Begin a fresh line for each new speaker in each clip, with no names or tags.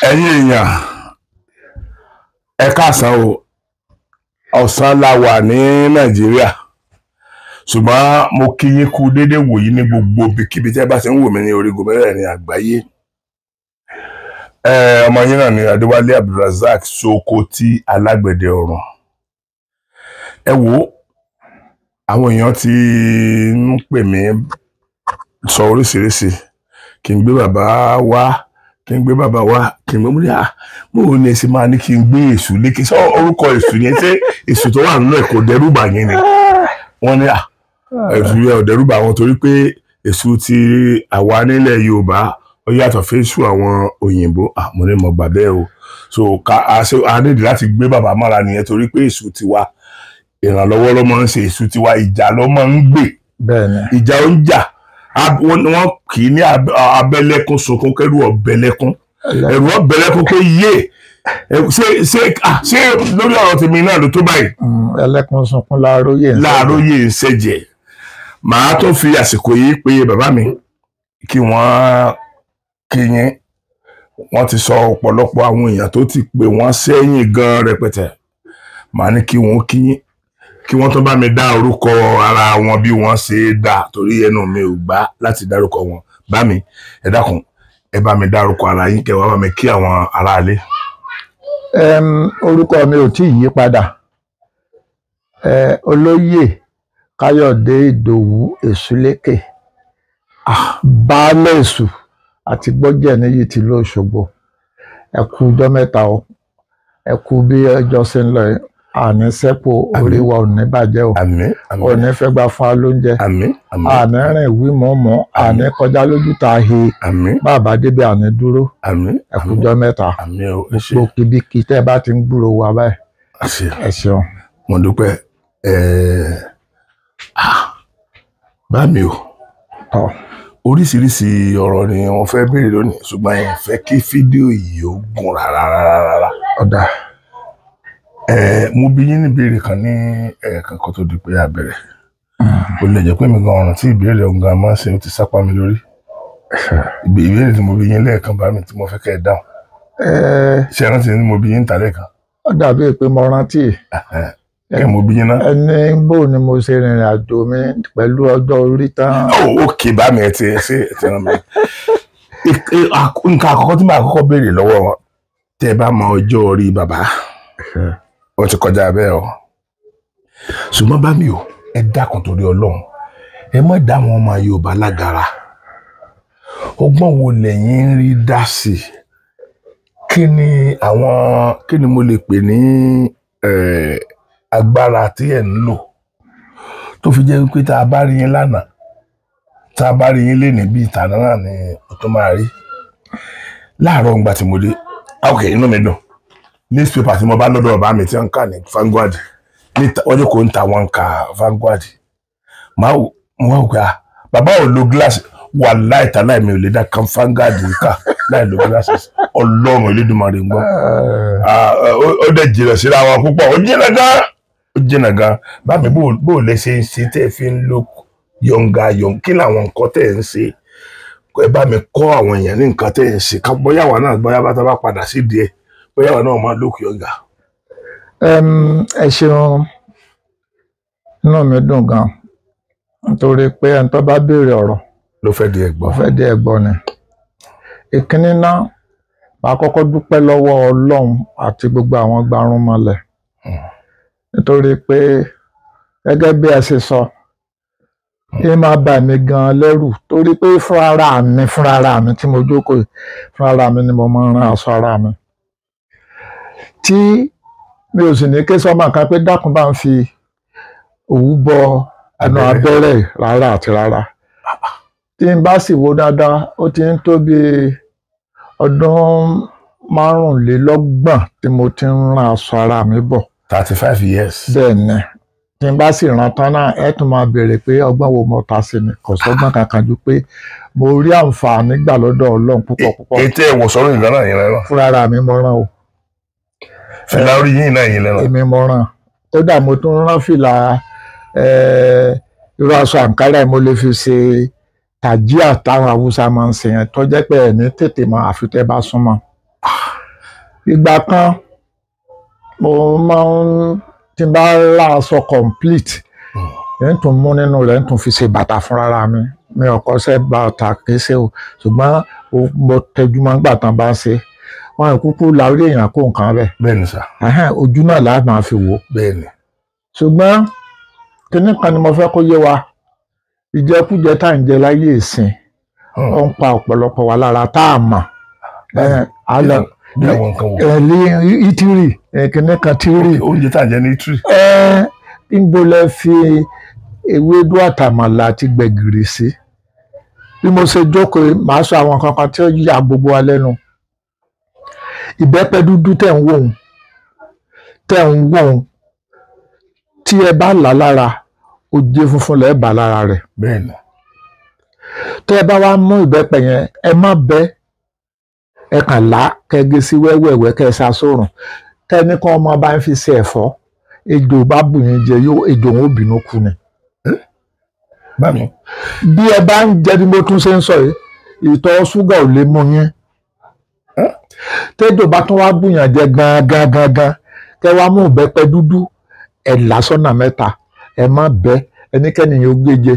ẹ̀yin èèyàn ẹ káàsán o ọ̀sán la wà ní Nàìjíríà ṣùgbọ́n mo kí yín kú déédéé wòyí ní gbogbo ibikíbi tẹ́ bá ṣe ń wò mí ní orígun mẹ́rẹ̀ẹ̀rin àgbáyé. Ọmọ yín náà ni Adéwálé Abdulrasaq Sokoti alágbẹ̀dẹ ọ̀run. Ẹ wò àwọn èèyàn ti ń pè mí sọ oríṣiríṣi kí n gbé bàbá wá kí n gbé bàbá wá kí n gbé múlẹ̀ mo ò ní ẹsẹ̀ máa ní kí n gbé èṣù lékè sọ orúkọ èṣù yẹn ṣé èṣù tó wà nínú ẹ̀ kò dẹ́rùbà yẹn ni wọ́n ní èṣù yẹn ò dẹ́rùbà wọn torí pé èṣù ti àwa nílẹ̀ Yorùbá ó yàtọ̀ fẹ́ṣù àwọn òyìnbó mo ní mo gbà bẹ́ẹ̀ o so a nídìí láti gbé bàbá mọ́ra nìyẹn torí pé èṣù tiwa ìrànlọ́wọ́ ló máa ń ṣe èṣù tiwa ìjà ló máa ń gbè ìjà ó ń jà wọ́n kì í ní abẹ́lẹ́kún sunkún kẹ́rù ọ̀bẹ́lẹ́kún ẹ̀rù ọ̀bẹ́lẹ́kún pé yé ṣé lórí ọ̀rọ̀ tèmi náà ló tó báyìí.
ẹlẹ́kún sunkún láàróyè
ń ṣẹ̀jẹ̀ màá tó fi àsìkò yìí pé bàbá mi kí wọ́n kí yín wọ́n ti sọ ọ̀pọ̀lọpọ̀ àwọn èèyàn tó ti pè wọ́n sẹ́yìn gan rẹpẹtẹ màá ní kí wọ́n kí yín kí wọ́n tó bá mi dá orúkọ ara wọn bí wọ́n ṣe dá torí ẹnu mi ò gbà láti dárúkọ wọn bá mi ẹ dákun ẹ bá mi dárúkọ ara yín kẹ́ wá bá mi kí àwọn aráalé.
orúkọ mi ò tí ì yí padà olóyè Káyọ̀dé Ìdòwú Èṣúlékè baálé Èṣù àti gbọ́jẹ̀ níyì tí ló Òṣogbo ẹ kú ọjọ́ mẹ́ta o ẹ kú bí ọjọ́ ṣe ń lọ yìí àní sẹ́pò orí wa ò ní bàjẹ́ o ò ní fẹ́ gba fún alóúnjẹ àní rìn wí mọ́mọ́ àní kọjá lójú ta he bàbá débi àní dúró ẹ̀kújọ́ mẹ́ta gbogbo kíbíkí tẹ́ bá ti ń gbúrò wa báyìí ẹ ṣeun.
mo dúpẹ́ bá mi o oríṣiríṣi ọ̀rọ̀ ni wọ́n fẹ́ béèrè lónìí ṣùgbọ́n ẹ fẹ́ kí fídíò yìí ó gùn rárá ọ̀dà. Mo bi yín ní ìbéèrè kan ní ẹ̀ẹ̀kan kan tó di pé a bẹ̀rẹ̀ ó lè jẹ́ pé mi gan ọ̀ràn tí ìbéèrè ọ̀gá máa ń ṣe ó ti sápá mi lórí ìbéèrè tí mo bi yín lẹ́ẹ̀kan bá mi tí mo fẹ́ kẹ́ ẹ dáhùn ṣé ẹ rántí ni mo bi yín ta lẹ́ẹ̀kan.
ó dàbí pé mo rántí
kẹ́ mo bi yín náà.
ẹni bó ni mo ṣe rìnrìn àjò mi pẹ̀lú ọjọ́ orí tán.
ókè bá mi ẹ ti ràn mí. nǹkan àkọ́kọ́ tí màá kọ́kọ́ béèrè lọ́wọ́ wọn tẹ́ ẹ bá mọ ọjọ́ orí bàbá wọ́n ti kọjá bẹ́ẹ̀ o ṣùgbọ́n bá mi o ẹ dákun torí Ọlọ́run ẹ má dá wọn ọmọ Yorùbá lágara ọgbọ́n wo lẹ́yìn ń rí dá sí kí ni mo lè pè ní agbára tí ẹ̀ ń lò tó fi jẹ́ pé tá a bá rí yín lánàá tá a bá rí yín lénìí bí ìtàná náà ni ó tó máa rí láàárọ̀ ńgbà tí mo dé ok inú mi dùn newspaper tí mo bá lọ́dọ̀ bàbá mi tí wọ́n ń kà ní Vanguard ní ọjọ́ kò ń ta wọn ka Vanguard mo wá wò pé bàbá ò lo gíláàsì wà láìta láì mi ò lè dá kan Vanguard ká láì lo gíláàsì Ọlọ́run Elédùmarè ń gbọ́ ó dẹ̀ jìnnà síra wọn púpọ̀ ó jìnnà gan bá mi bó lè ṣe ń ṣe tẹ́ fi ń lo yọ̀ǹga kí làwọn nǹkan tẹ́ ń ṣe ẹ bá mi kọ́ àwọn èèyàn ní nǹkan tẹ́ ń ṣe ká bóyá wà náà bóyá bá tá bá padà sí díẹ̀ bóyá wà náà máa lókè ọ̀gá.
ẹ ṣeun inú mi dùn gan nítorí pé ẹni tó bá béèrè ọ̀rọ̀
ló fẹ́ di ẹ̀gbọ́n
ni ìkíní náà màá kọ́kọ́ dúpẹ́ lọ́wọ́ Ọlọ́run àti gbogbo àwọn gbarumọlẹ̀ nítorí pé gẹ́gẹ́ bí ẹ ṣe sọ yìí máa bà mí gan lẹ́rù torí pé fúnra ara mi tí mo jókòó fúnra ara mi ni mo máa ń rán aṣọ ara mi tí mi ò sì ní ké sọ́mà kan pé dákun bá ń fi òwú bọ ẹnu abẹ́rẹ́ rárá àti rárá tí n bá sì wo dáadáa ó ti ń tó bí ọdún 25 tí mo ti ń rán aṣọ ara mi bọ̀.
35 years.
bẹ́ẹ̀ ni tí n bá sì rán tán náà ẹ tún máa béèrè pé ọgbọ́n wo mo ta sí ni kò sọ́gbọ́n kankan ju pé mo rí àǹfààní gbà lọ́dọ̀ Ọlọ́run púpọ̀.
ètò ìwòsàn ìlànà yẹn lẹ́nu.
fúnra ara mi mo rán o.
fìlà orí yín náà yín lẹ́nu.
èmi mo rán kódà mo tún rán fìlà irú aṣọ àǹkárá mo lè fi ṣe tàjíà táwọn Haúsá máa ń ṣe yẹn tó jẹ́ pé ẹ̀ ní tètè mọ àfi tẹ́ bá súnmọ́. ìgbà kan mo máa ń tí n bá ra aṣọ complete ń tún mú nínú rẹ̀ ń tún fi ṣe bàtà fúnra mi ò kọ́ṣẹ́ bàtà kìí ṣe o ṣùgbọ́n mo tẹjú máa ń gbà tán bá ṣe wọn kúkú láwùrí èèyàn kó nǹkan bẹ́ẹ̀.
bẹ́ẹ̀ni sà.
Ojú náà láti máa fi wò.
bẹ́ẹ̀ni.
ṣùgbọ́n kinní kan ni mo fẹ́ kó yé wa ìjẹkújẹ tá à ń jẹ láyé ìsìn ó ń pa ọ̀pọ̀lọpọ̀ wa lára tá a mọ̀.
bí àwọn nǹkan wò.
ìtìrì kinní kan tìrì.
oúnjẹ tá à ń jẹ ní ìtìrì.
ìgbòlẹ̀ fi ewédú àtàmàlà àti gbẹ̀gìrì sí bí mo ṣe jókòó màá sọ àwọn kankan tí ó yà gbogbo wa lẹ́nu. Ìbẹ́pẹ dúdú tẹ̀ ń wò ó tí ẹ bá là lára oje funfun lẹ́ẹ̀ bá lára rẹ̀.
bẹ́ẹ̀ni.
tẹ́ ẹ bá wá mú ìbẹ́pẹ yẹn ẹ má bẹ́ ẹ kàn là kẹgẹ sí wẹ́wẹ́wẹ́ kẹ sá sórùn kẹ́ni kan ọmọ bá ń fi ṣe ẹ̀fọ́ ejò bá bù yín jẹ ejò wọn ò bínú kú ni.
bámi.
bí ẹ bá ń jẹ bí mo tún ṣe ń sọ yìí ìtọ̀ ṣúgà ò lè mú yín. tẹ́jọ́ bá tún wá bùyàn jẹ gangan kẹ wá mú ìbẹ́pẹ dúdú ẹ̀ lásọ̀nà mẹ́ta ẹ má bẹ́ ẹnikẹ́ni yóò géje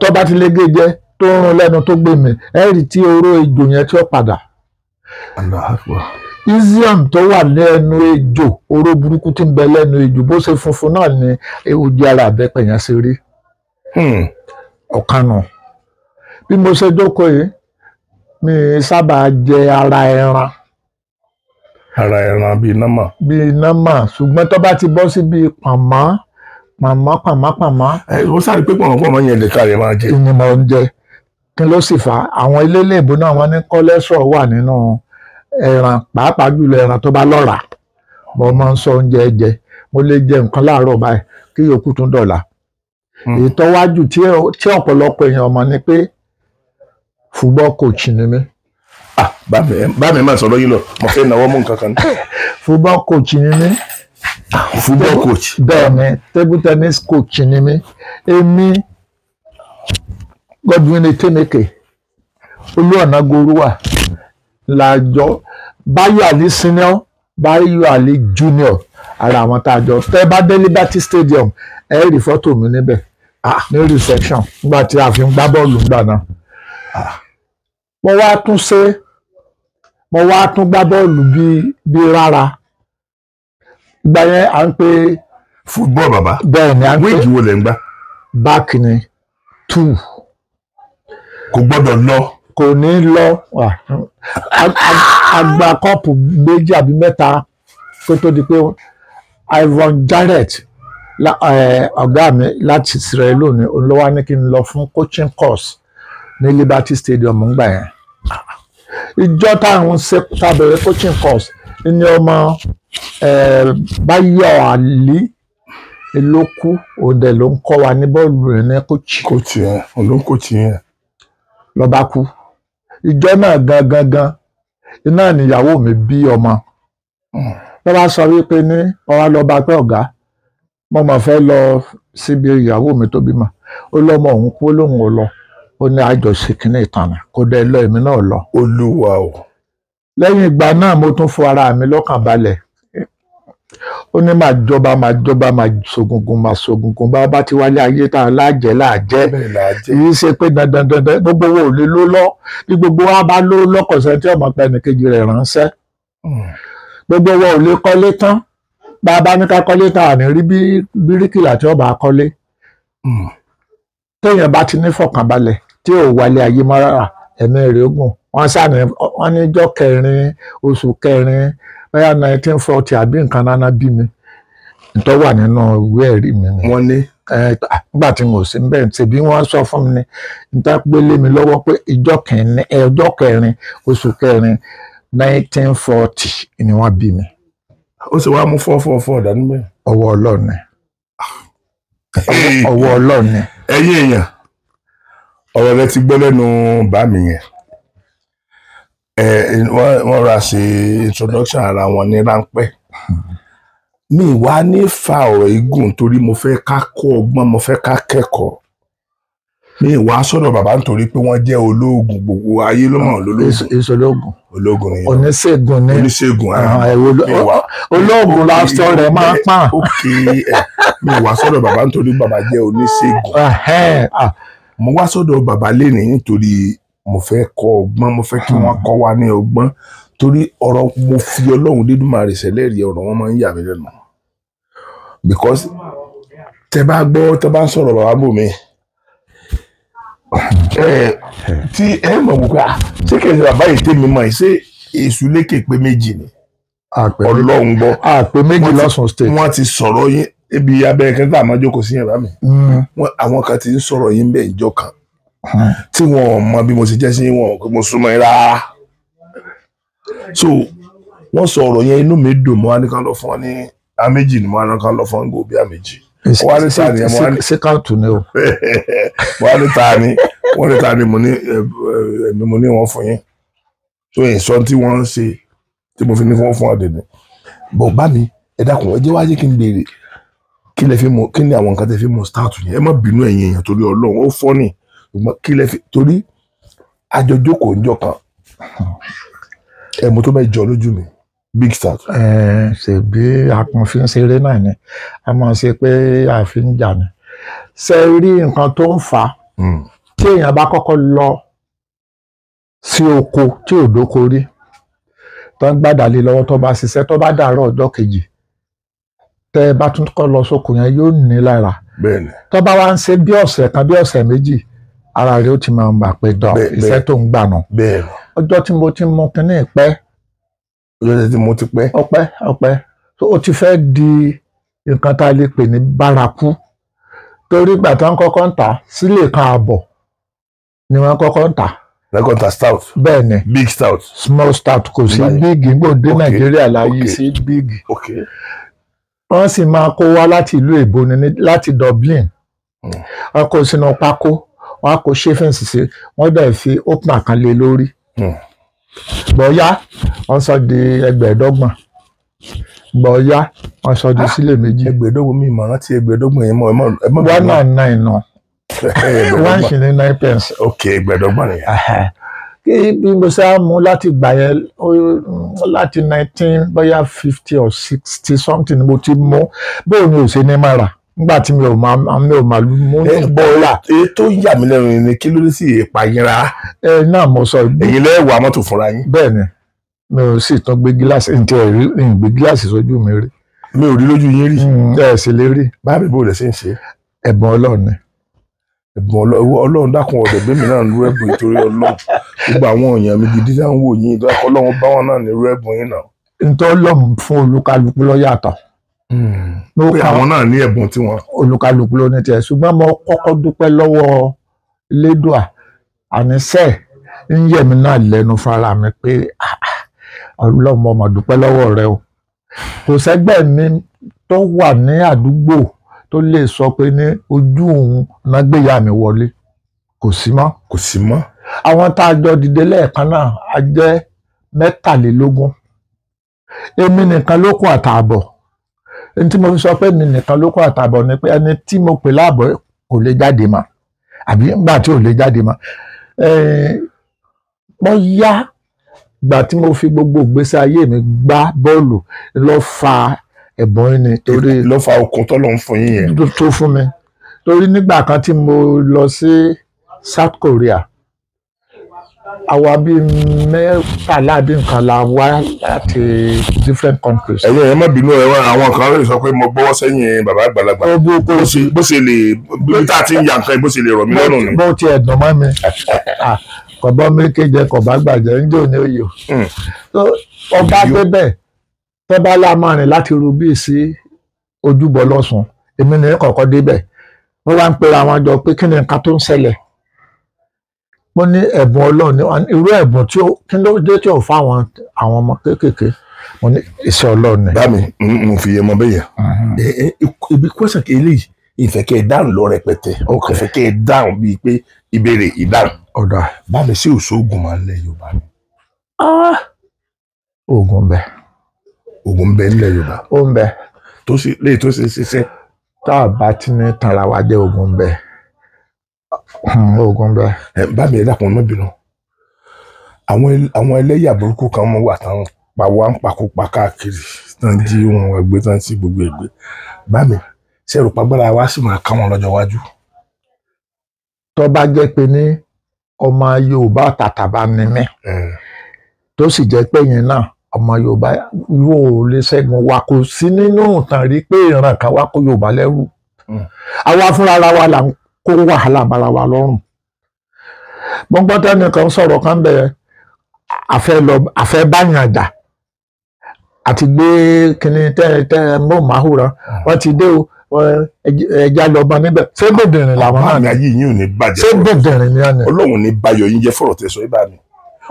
tó bá ti lè géje tó ń rún lẹ́nu tó gbé mi ẹ rí tí oró ejò yẹn tí ó padà. Isium tó wà lẹ́nu ejò oró burúkú tí ń bẹ lẹ́nu ejò bó ṣe funfun náà ni ojú ara ìbẹ́pẹ yẹn ṣe rí. ọ̀kanù bí mo ṣe jókòó yìí mi sábà jẹ ara ẹran.
ara ẹran bíi námà.
bíi námà ṣùgbọ́n tó bá ti bọ́ sí bíi pàmò.
ó sáré pé pọ̀nmọ́ yẹn lè kárí máa jẹ.
ni mo ń jẹ kí ló sì fà á àwọn eléléèbó náà wọ́n ní cholesterol wà nínú ẹran pàápàá jùlọ ẹran tó bá lọ́ràá mo máa ń sọ oúnjẹ jẹ mo lè jẹ nǹkan láàárọ̀ báyìí kí yòókù tún dọ̀la. ìtọ́wájú tí ọ̀pọ̀lọpọ̀ èèyàn mọ̀ ni pé football coach ni mí.
bá mi máa sọ̀rọ̀ yìí lọ mo fẹ́ náwó mú nǹkan kan.
football coach ni mí.
football coach.
bẹ́ẹ̀ ni table tennis coach ni mí. èmi Godwin Etemeke Olúọ̀nàgorúwà làjọ Báyọ̀ Àlí senior Báyọ̀ Àlí junior ara àwọn tá a jọ tẹ́ bá dé Liberty Stadium ẹ rí fọ́tò mi níbẹ̀ ní reception nígbà tí a fi ń gbá bọ́ọ̀lù ńgbà náà. mo wá tún gbá bọ́ọ̀lù bíi rárá ìgbà yẹn à ń pè
football bàbá.
bẹ́ẹ̀ ni à ń pè
wéèjì wo lẹ̀ ń gbá.
back ni 2.
kò gbọ́dọ̀ lọ.
kò ní lọ àgbà kọ́ọ̀pù méjì àbí mẹ́ta kó tó di pé Ivan Jarrett ọ̀gá mi láti Sierra Leone olówó ní kí n lọ fún coaching course ní Liberty Stadium ńgbà yẹn. ìjọ táwọn ṣàbẹ̀rẹ̀ coaching course ní ọmọ Báyọ̀ Àlí elókù òde ló ń kọ́ wa ní bọ́ọ̀lù rẹ̀ ní
kóòtù yẹn olóńkóòtù yẹn.
lọ́ba kú ìjọ náà gangan iná níyàwó mi bí ọmọ lọ́ba sọ wípé ní ọwá lọ́ba pé ọ̀gá mo mọ̀ fẹ́ lọ síbi ìyàwó mi tó bímọ ó lọ́mọ òun kú lóhùn ò lọ ó ní àjọṣe kínní ìtànà kó dé lọ èmi náà lọ.
Olúwa o.
lẹ́yìn ìgbà náà mo tún fún ara mi lọ́kàn balẹ̀ ó ní máa jọba máa ṣògùngùn bá ti wálé ayé tá a láàjẹ́ èyí ṣe pé dandan gbogbo wo ò lè ló lọ bí gbogbo wa bá ló lọ́kọ̀ọ́sẹ́ tí ọmọ pẹ́ nìkejì rẹ̀ ránṣẹ́ gbogbo wa ò lè kọ́lé tán bá a bá ní ká kọ́lé tán àní rí bí bíríkìlà tí ọba kọ́lé téèyàn bá ti ní fọkànbalẹ̀ tí ò wálé ayé mọ́ rárá ẹ̀mí rẹ̀ ogun wọ́n ní ọjọ́ 4 oṣù 4 bóyá 1940 àbí nǹkan náà bí mi nítorí wà nínú ìwé ẹ̀rí mi ni.
wọ́n ní.
nígbà tí mo sì ń bẹ̀rẹ̀ ṣèbí wọ́n sọ fún mi ní níta pélé mi lọ́wọ́ pé ọjọ́ 4 oṣù 4 1940 ni wọ́n bí mi.
ó sì wá mú 444 dání bẹ́ẹ̀.
ọwọ́ Ọlọ́run ni. ọwọ́ Ọlọ́run ni.
ẹ̀yin èèyàn ọ̀rọ̀ rẹ ti gbọ́ lẹ́nu bá mi yẹn. wọ́n ra ṣe introduction ara wọn ní ráńpẹ́ mi wá ní fa ọ̀rọ̀ igun torí mo fẹ́ ká kọ́ ọgbọ́n mo fẹ́ ká kẹ́kọ̀ọ́ mi wá sọ́dọ̀ bàbá nítorí pé wọ́n jẹ́ olóògùn gbogbo ayé ló mọ̀ lólóògùn.
ìṣolóògùn
olóògùn ni
oníṣègùn ní
oníṣègùn
olóògùn lásán rẹ̀ máa pàn.
mi wá sọ́dọ̀ bàbá nítorí bàbá jẹ́ oníṣègùn. mo wá sọ́dọ̀ bàbá lénìí nítorí mo fẹ́ kọ́ ọgbọ́n mo fẹ́ kí wọ́n kọ́ wa ní ọgbọ́n torí ọ̀rọ̀ mo fi Ọlọ́run Dídùmarè ṣẹlẹ́rìí ọ̀rọ̀ wọn máa ń yà mí lẹ́nu because tẹ bá ń sọ̀rọ̀ bàbá bò mí tí ẹ mọ̀ wípé ṣé kìí ṣe bàbá yìí tèmi mọ̀ ṣé èṣù lékè pé méjì ni Ọlọ́run gbọ́
àpè méjì lọ́sùn state
wọ́n ti sọ̀rọ̀ yín ibi abẹ́rẹ́ kan tá a máa jókòó sí yẹn bá mi àwọn kan ti ń sọ̀rọ̀ yín bẹ́ẹ̀ ìjọ kan tí wọn mọ bí mo ti jẹ́ sí wọn pé mo súnmọ́ ẹ rárá so wọ́n sọ ọ̀rọ̀ yẹn inú mi dùn mọ́ anìkan lọ fún ọ ní àméjì ni mo anìkan lọ fún ọ ní gòbí àméjì wọ́n ní ta ni ẹ mọ́
sí káàtù ni o
wọ́n ní ta ni mo ní wọ́n fún yín so ìsọ tí wọ́n ń ṣe tí mo fi ní wọ́n fún ọ̀dẹ̀ ni bọ̀ bá mi ẹ dákun ẹ jẹ́ wá jẹ́ kí n béèrè kí ni àwọn nǹkan tẹ́ fi mú start yẹn ẹ má bínú ẹ̀yin èèyàn torí Ọlọ́run ó fọ́ ni kí lẹ fi torí àjọjókòó ńjọ́ kan ẹmu tó bẹ jọ lójú mi big start.
ṣe bí akànfin ṣeré náà ni a máa ṣe pé àfi ń jà ni ṣe rí nǹkan tó ń fà á tí èèyàn bá kọ́kọ́ lọ sí oko tí ò dóko rí tó ń gbàdálé lọ́wọ́ tó bá ṣiṣẹ́ tó bá dàárọ̀ ọjọ́ kejì tẹ́ ẹ bá tún kọ́ lọ sóko yẹn yóò ní lára tó bá wá ń ṣe bí ọ̀sẹ̀ kan bí ọ̀sẹ̀ méjì ara rẹ̀ ó ti máa ń bà pé dọ̀ iṣẹ́ tó ń gbà nù. ọjọ́ tí mo ti mú kínní pẹ́.
ọjọ́ tí mo ti pẹ́.
ọpẹ́ so ó ti fẹ́ di nǹkan tá a lè pè ní bárakú torí ìgbà tó ń kọ́kọ́ ń tà sílé kan ààbọ̀ ni wọ́n kọ́kọ́ ń tà.
lẹ́kọ̀ọ́ ta stout.
bẹ́ẹ̀ ni
big stout.
small stout kò sí big gbòde Nàìjíríà láyé sí big. wọ́n sì máa kó wá láti ìlú èbó ni láti Dublin. wọ́n kó sínú pákó wọ́n kó ṣéfẹ̀nsì sí wọ́n dẹ̀ fi opener kan lé lórí. bọ́yá wọ́n sọ di ẹgbẹ̀ẹ́dọ́gbọ̀n bọ́yá wọ́n sọ di sílẹ̀ méjì.
ẹgbẹ̀ẹ́dọ́gbọ̀n mi mọ̀ rántí ẹgbẹ̀ẹ́dọ́gbọ̀n yẹn mọ̀ ẹ mọ̀.
199 náà 199 pence.
ok ẹgbẹ̀ẹ́dọ́gbọ̀n yẹn.
kí bí mo ṣe á mú láti gbà yẹn láti 19 bóyá 50 or 60 something mo ti mú bóun ni ò ṣe ní máa rà nígbà tí mi ò máa mú ní bọ́ọ̀là.
èyí tó yà mí lẹ́nu ni kí ló dé sí ìpa yín rárá.
náà mo sọ.
èyí lẹ́wọ̀ mọ́tò fúnra yín.
bẹ́ẹ̀ ni mi ò sì tún gbé gíláàsì ntí ẹ̀ rí gbé gíláàsì sójú mi rí.
mi ò rí lójú yín rí.
ẹ sì lè rí.
báàbí bò lè ṣe ń ṣe.
ẹ̀bùn Ọlọ́run ni.
ẹ̀bùn Ọlọ́run dákun ọ̀dẹ̀ gbẹ́mí náà nírú ẹ̀bùn ìtorí Ọlọ́run gbogbo àwọn èèyàn mi gidi náà ń wò yín ìdọ́kọ̀ Ọlọ́run bá wọn náà nírú ẹ̀bùn yín náà.
ntọ́ Ọlọ́run fún olúkálukú ló yàtọ̀.
pé àwọn náà ní ẹ̀bùn tiwọn.
olúkálukú ló ní tiẹ̀ ṣùgbọ́n mo kọ́kọ́ dúpẹ́ lọ́wọ́ Lédùà àníṣe ń yẹ̀ mí náà lẹ́nu fara mi pé Ọlọ́run mo mà dúpẹ́ lọ́wọ́ rẹ o kò sẹ́gbẹ́ mi tó wà ní àdúgbò tó lè sọ pé ní ojú òun náà gbéyà mi wọlé kò sí mọ́.
kò sí mọ́.
àwọn tá a jọ dìde lẹ́ẹ̀kan náà a jẹ́ 23 èmi nìkan ló kù àtààbọ̀ ẹni tí mo fi sọ pé èmi nìkan ló kù àtààbọ̀ ni pé ẹni tí mo pè láàbọ̀ kò lè jáde mọ́ àbí nígbà tí ò lè jáde mọ́ wọ́n yá ìgbà tí mo fi gbogbo ìgbésí ayé mi gbá bọ́ọ̀lù lọ fa ẹ̀bùn yín ni torí
ló fa okun tó lọ ń fún yín yẹn.
tó fún mi torí nígbà kan tí mo lọ sí South Korea àwa bíi mẹ́tàlá bí nǹkan la wá láti different countries.
ẹ̀yin ẹ̀ má bínú àwọn kan lè sọ pé mo gbọ́wọ́ sẹ́yìn bàbá àgbàlagbà bó ṣe lè bí tá a ti ń ya nǹkan bó ṣe lè rọ̀ mí lọ́rùn ni.
bó ti ẹ̀dùn mọ́ mi kọ̀bọ́ méjèèjì kọ̀bá gbàjẹ́ ń jò ní òye ọba débẹ̀ tọ́ba lámàrin láti rubí sí ojúbọ lọ́sùn èmi ní kọ̀ọ̀kan débẹ̀ wọ́n wá ń pera wọn jọ pé kí ni nǹkan tó ń ṣẹlẹ̀ mo ní ẹ̀bùn Ọlọ́run ní irú ẹ̀bùn tí ó kí ló dé tí ò fáwọn àwọn ọmọ kéékèèké mo ní iṣẹ́ Ọlọ́run ni.
bá mi mo fi yẹmọ bẹ́ẹ̀ yẹn ibi kwẹ́sàn kí eléyìí ìfẹ́ kẹ́ ẹ dáhùn lọ rẹpẹtẹ ìfẹ́ kẹ́ ẹ dáhùn bíi pé ìbéèrè ìdáhùn.
ọ̀dà
bá mi sí òṣoògùn máa ń lẹ Yorùbá mi.
oògùn ń bẹ.
oògùn ń bẹ nílẹ̀ Yorùbá.
ó ń bẹ.
léyìí tó ṣe ṣiṣẹ́.
tá a bá ti ní tara wa jẹ́ oògùn ń bẹ oògùn bẹ́ẹ̀.
bá mi ẹ dákun ọmọ bínú àwọn ẹlẹ́yà burúkú kan mọ wà tán pa wá ń pakópa káàkiri tán jí ohun ẹgbẹ́ tán sí gbogbo ẹgbẹ́ bá mi ṣe rò pàgbára wa sì máa ká wọn lọ́jọ́ iwájú.
tó bá jẹ́ pé ní ọmọ Yorùbá tàtà bá ní mí tó sì jẹ́ pé yẹn náà ọmọ Yorùbá yóò lè ṣẹ́gun wa kò sí nínú ìtàn rí pé ìran kan wá kó Yorùbá lẹ́rù àwa fúnra wa là ń kó wàhálà bára wa lọ́rùn. gbọ́ngbọ́n tẹ́nìkan sọ̀rọ̀ kan bẹ̀rẹ̀ àfẹ́ báyàn jà àti gbé kinní tẹ́ mọ́màhùrán wọ́n ti dé o ẹja lọ́ba níbẹ̀ ṣé gbèdìrín làwọn náà
ní ayé yín ò ní bàjẹ́
ṣé gbèdìrín ni wọ́n ní.
Ọlọ́run ní bayọ̀ yín jẹ́ fọ̀rọ̀ tẹ̀sán ibà mi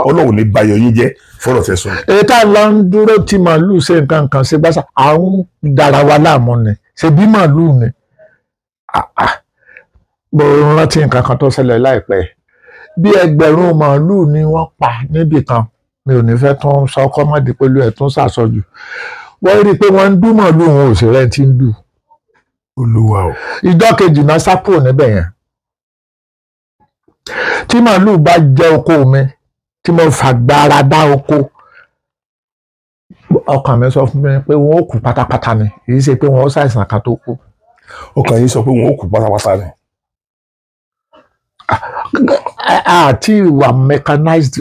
Ọlọ́run ní bayọ̀ yín jẹ́ fọ̀rọ̀ tẹ̀sán.
èyí tá a lọ ń dúró tí màálù ṣe nǹkan kan ṣe gbàṣà à ń dára wa láàmú ni ṣe bí màálù ni. mo rántí nǹkan kan tó ṣẹlẹ̀ láìpẹ́ bí ẹgbẹ̀rún màálù ni wọ́n pa níbì kan mi ò ní fẹ́ tún sọ kọ́mọ́dé pẹ̀lú ẹ̀ tún ṣàṣọjù wọ́n rí i pé wọ́n ń dú màálù wọn ò sì rẹ́ ti ń dù.
Olúwa o.
ìjọ kejì náà sápò níbẹ̀ yẹn tí màálù bá jẹ oko mi tí mo fàgbára dá oko ọkàn mi sọ fún mi pé wọn ò kú pátápátá ni kì í ṣe pé wọn ó ṣàìsàn kan tó kú.
ọkàn yín sọ pé wọn ò kú pátápátá ni.
àti ìwà mechanized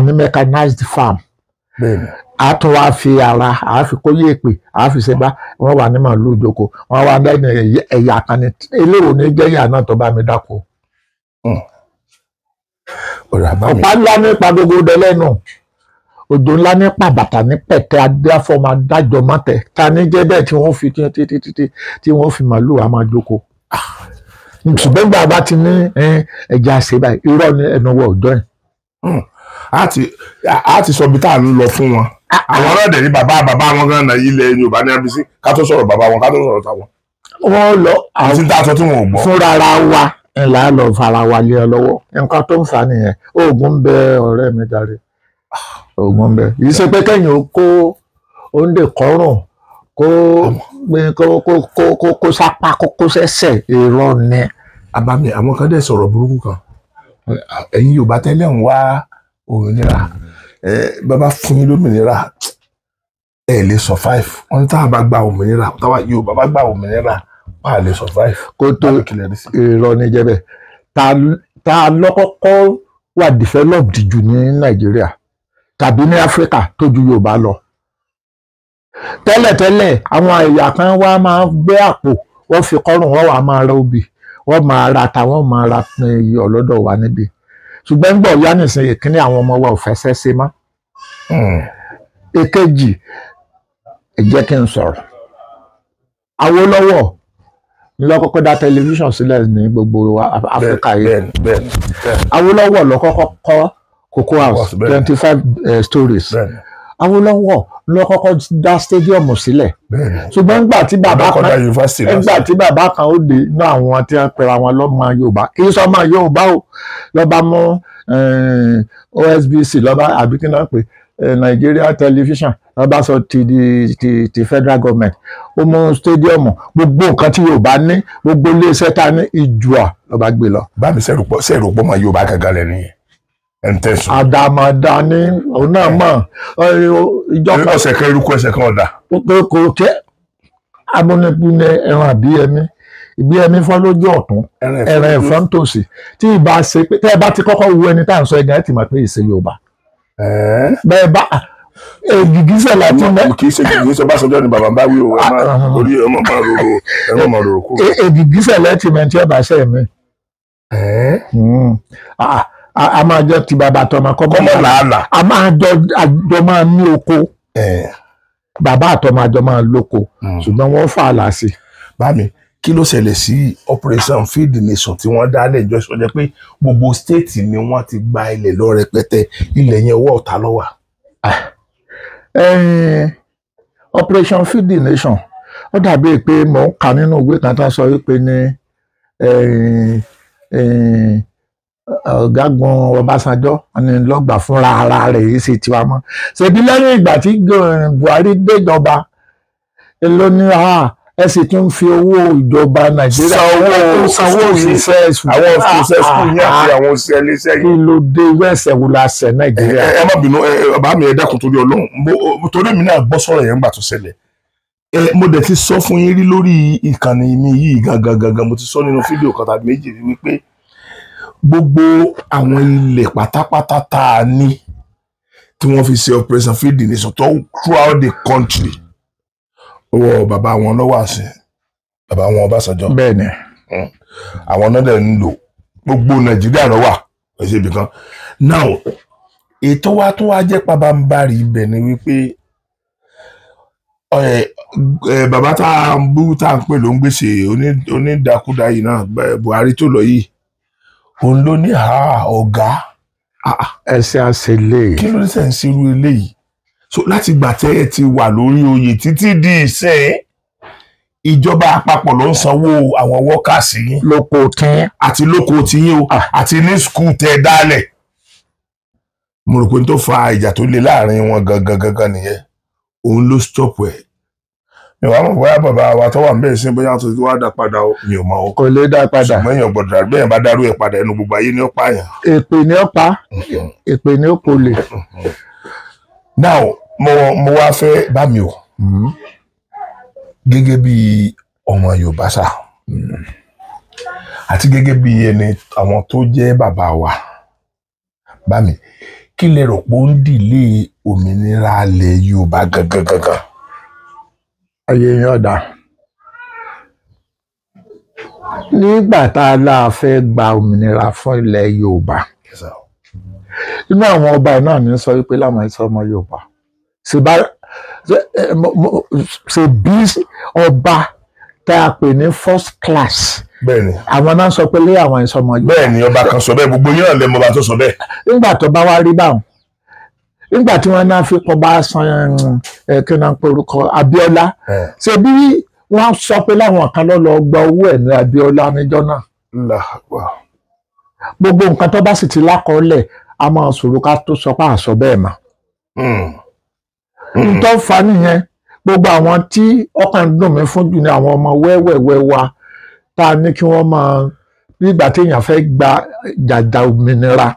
ní mechanized farm
bẹ́ẹ̀ni
a tún wá fi ara a fi kó yèèpè a fi ṣe bá wọn wà ní màálù ìjókòó wọn wá lẹ́nu ẹ̀yà kan ní eléwo ní jẹ́yà náà tó bá mi dáko. ọ̀pá ńlá nípa gbogbo dẹ́lẹ́nu òjò ńlá nípa bàtà ní pẹ̀tẹ́ adéfọ́mọ adájọ́ mọ́tẹ̀ ta ní jẹ́ bẹ́ẹ̀ tí wọ́n fi tí wọ́n fi màálù wa máa jókòó. ṣùgbọ́n gbà bá ti ní ẹja ṣe báyìí irọ́ ní ẹnu wọ ọjọ́ yìí.
a ti sọ bí tá à ń lọ fún wọn àwọn ọlọ́dẹ̀ ní bàbá wọn gan náà ilẹ̀ Yorùbá ní abisi ká tó sọ̀rọ̀ bàbá wọn ká tó sọ̀rọ̀ táwọn.
wọ́n lọ
àwọn tí tá a sọ tí wọn ò gbọ́.
fúnra ara wa ńlá lọ fara wa lé ọ lọ́wọ́ nǹkan tó ń fà nìyẹn oògùn ń bẹ ọ̀rẹ́ mi jàre oògùn ń bẹ yìí ṣe pé kẹ́yìn ó kó oúnjẹ kọ́rùn kó sápá kó sẹ́sẹ̀ èrò ni.
àbámi àwọn kan dẹ̀ sọ̀rọ̀ burúkú kan ẹ̀yin Yorùbá tẹ́lẹ̀ ń wá òmìnira bàbá fún yín lómìnira ẹ lè survive wọn ní táwọn bá gba òmìnira táwa Yorùbá bá gba òmìnira wà á lè survive.
kó tó èrò ni jẹ́ bẹ́ẹ̀ ta lọ́kọ́kọ́ wà developed jù ní Nàìjíríà tàbí ní Áfíríkà tó ju Yorùbá lọ. tẹ́lẹ̀tẹ́lẹ̀ àwọn ẹ̀yà kan wá máa gbé àpò wọ́n fi kọ́rùn wọ́n wà máa ra obì wọ́n máa ra ta wọ́n máa ra iyọ̀ lọ́dọ̀ wa níbi ṣùgbọ́n gbọ́ ìyá nìsín ìkíní àwọn ọmọ wa ò fẹsẹ̀ ṣe mọ́. èkejì ẹ jẹ́ kí n sọ̀rọ̀ Awólọ́wọ̀ ló kọ́kọ́ dá tẹlifíṣàn sílẹ̀ ní gbogbo Áfíríkà yìí. Awólọ́wọ̀ ló kọ́kọ́ kọ́ Cocoa House 25 stories. Awólọ́wọ̀ ló kọ́kọ́ dá stadium sílẹ̀. ṣùgbọ́n nígbà tí bàbá kan ó dé inú àwọn tí wọ́n pera wọn lọ́mọ Yorùbá kì í sọ ọmọ Yorùbá o lọ́ba mú OSBC lọ́ba àbí kí náà pè Nigeria television lọ́ba sọ ti federal government ó mú stadium gbogbo nǹkan tí Yorùbá ní gbogbo iléeṣẹ́ ta ní ìjùà lọ́ba gbé lọ.
bá mi sẹ́rù pọ̀ mọ́ Yorùbá gangan lẹ́nu yẹn.
àdàmàdà ni òun náà mọ̀ ìjọba
ọ̀sẹ̀ kan irúkọ ẹsẹ̀ kan ọ̀dà.
kò tẹ́ amúnibúni ẹran àbí ẹmí ìbí ẹmí fọ́ lójú ọ̀tún ẹran ẹ̀fọ́ ń tòsí tí ìbá ṣe pé tẹ́ ẹ bá ti kọ́kọ́ wo ẹni tá à ń sọ ẹ̀gán ẹ̀ tì máa pé ìṣe Yorùbá. bẹ́ẹ̀ bá gìgísẹ̀ láti mẹ́.
kì í ṣe gìgísẹ̀ Ọbásanjọ́ ni bàbá ń bá wí o orí ẹ̀ mọ̀ máa rorò kú.
gìgísẹ̀ lẹ́tì mẹ́tí ẹ̀ bá ṣe mí. a máa jọ ti bàbá àtọmọ kọ́mọ́ làálà a máa jọ máa ní oko bàbá àtọmọ àjọ máa lóko ṣùgbọ́n wọ́n fà á láàsì.
bámi kí ló ṣẹlẹ̀ sí Operation Feed the Nation tí wọ́n dá lẹ́jọ́ sọ jẹ́ pé gbogbo stéètì ni wọ́n ti gba ilẹ̀ lọ rẹpẹtẹ ilẹ̀ yẹn ọwọ́ ọ̀tá ló wà.
Operation Feed the Nation ó dàbí pé mò ń kà nínú ìwé kan tó sọ wípé ní ọ̀gágun Ọbásanjọ́ ni lọ́gbà fúnra ara rẹ̀ yìí sì tiwa mọ́ ṣèbí lẹ́yìn ìgbà tí Buhari déjọba ló ní ẹ sì tún fi owó ìjọba Nàìjíríà sanwó òṣìṣẹ́
àwọn òṣìṣẹ́ skul yẹn àti àwọn òṣìṣẹ́ iléeṣẹ́
kí
yìí.
ló dé wẹ́sẹ̀ wo la ṣẹ̀ Nàìjíríà.
ẹ má bínú bàbá mi ẹ dákun torí Ọlọ́run torí mi náà gbọ́ sọ̀rọ̀ yẹn nígbà tó ṣẹlẹ̀. Mo dẹ̀ ti sọ fún yín rí lórí ìkànnì mi yìí gangan mo ti sọ nínú fídíò kan tàbí méjì rí wípé gbogbo àwọn ilẹ̀ pátápátá tá a ní tí wọ́n fi ṣe operation feed the nation tó throughout the country owó bàbá wọn lọ́wọ́ àṣẹ bàbá wọn Ọbásanjọ́.
Bẹ́ẹ̀ni.
Àwọn náà dẹ̀ ń lò gbogbo Nàìjíríà ló wà ẹ̀ṣẹ̀ ibì kan. Now ètò wa tó wá jẹ́ pabambarì ibẹ̀ ni wípé bàbá tá à ń pè ló ń gbèsè onídàkúdà yìí náà Buhari tó lọ yìí òun ló ní ọ̀gá
ẹsẹ̀ àṣẹlẹ̀.
kí ló ní sẹ́ ń ṣerú eléyìí so láti gbà tẹ́ ẹ ti wà lórí oyè títí di ìsìn ìjọba àpapọ̀ ló ń sanwó àwọn wọ́kàsí yín
lóko tín
àti lóko tiyín o àti ní skul tẹ́ ẹ dálẹ̀ mo rò pé n tó fa ìjà tó le láàrin wọn gangan nìyẹn òun ló stop ẹ̀ mi ò wá mọ̀ bóyá bàbá wa tó wà níbẹ̀ sí bóyá tó ti wá dá padà mi ò mọ̀ o
kò lè dá padà
ṣùgbọ́n èèyàn gbọ́dọ̀ dàgbé yẹn bá dárú ẹ̀ padà ẹnu gbogbo ayé ní ọ̀pá yẹn.
èpè ní ọ̀pá èpè ní òpòlè.
now mo wá fẹ́ bá mi o gẹ́gẹ́ bí ọmọ Yorùbá sá àti gẹ́gẹ́ bí ẹni àwọn tó jẹ́ bàbá wa bá mi kí lè rò pé ó ń dìlé òmìnira ilẹ̀ Yorùbá gangan.
ayé yẹn ọ̀dà nígbà tá a láà fẹ́ gba òmìnira fún ilẹ̀ Yorùbá inú àwọn ọba náà ní sọ wípé láwọn ẹ̀sọ́ ọmọ Yorùbá ṣe bí ọba tá a pè ní first class
bẹ́ẹ̀ni
àwọn náà sọ pé lé àwọn ẹ̀sọ́ ọmọ Yorùbá.
bẹ́ẹ̀ni ọba kan sọ bẹ́ẹ̀ gbogbo yín náà lẹ́mọ̀ ọba tó sọ bẹ́ẹ̀.
nígbà tó bá wá rí báwọn nígbà tí wọ́n náà fi kọ́ bá san kí náà pe orúkọ Abíọ́lá ṣe bí wọ́n sọ pé láwọn kan lọ gba owó ẹ̀ ní Abíọ́lá níjọ́ náà. gbogbo nǹkan tó bá sì ti lákọọ́lẹ̀ a máa ṣòro ká tó sọ pé àṣọ bẹ́ẹ̀ mọ́. nítorí fa nìyẹn gbogbo àwọn tí ọkàn dùn mí fún jù ní àwọn ọmọ wẹ́wẹ́wẹ́ wa tá a ní kí wọ́n máa nígbà téèyàn fẹ́ gba jàjà òmìnira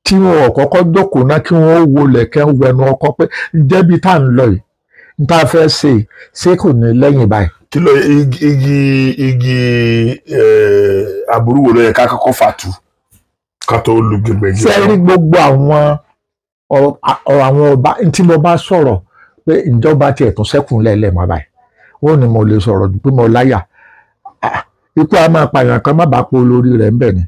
tí wọn ò kọ́kọ́ jókòó náà kí wọ́n wọlé kẹ́ ń wẹnu ọkọ pé ǹjẹ́ bí tá à ń lọ yìí n tá a fẹ́ ṣe kò ní lẹ́yìn báyìí.
kí ló igi aburú wo ló yẹ ká kọ́kọ́ fàtú ká tó lu gbẹgbẹgbẹ.
sẹ́rí gbogbo àwọn ọba tí mo bá sọ̀rọ̀ pé ìjọba tiẹ̀ tún sẹ́kùn lẹ́lẹ̀ mọ́ báyìí ó ní mo lè sọ̀rọ̀ pé mo láyà ikú a máa pààyàn kan má bàa po olórí rẹ̀ ńbẹ̀ ni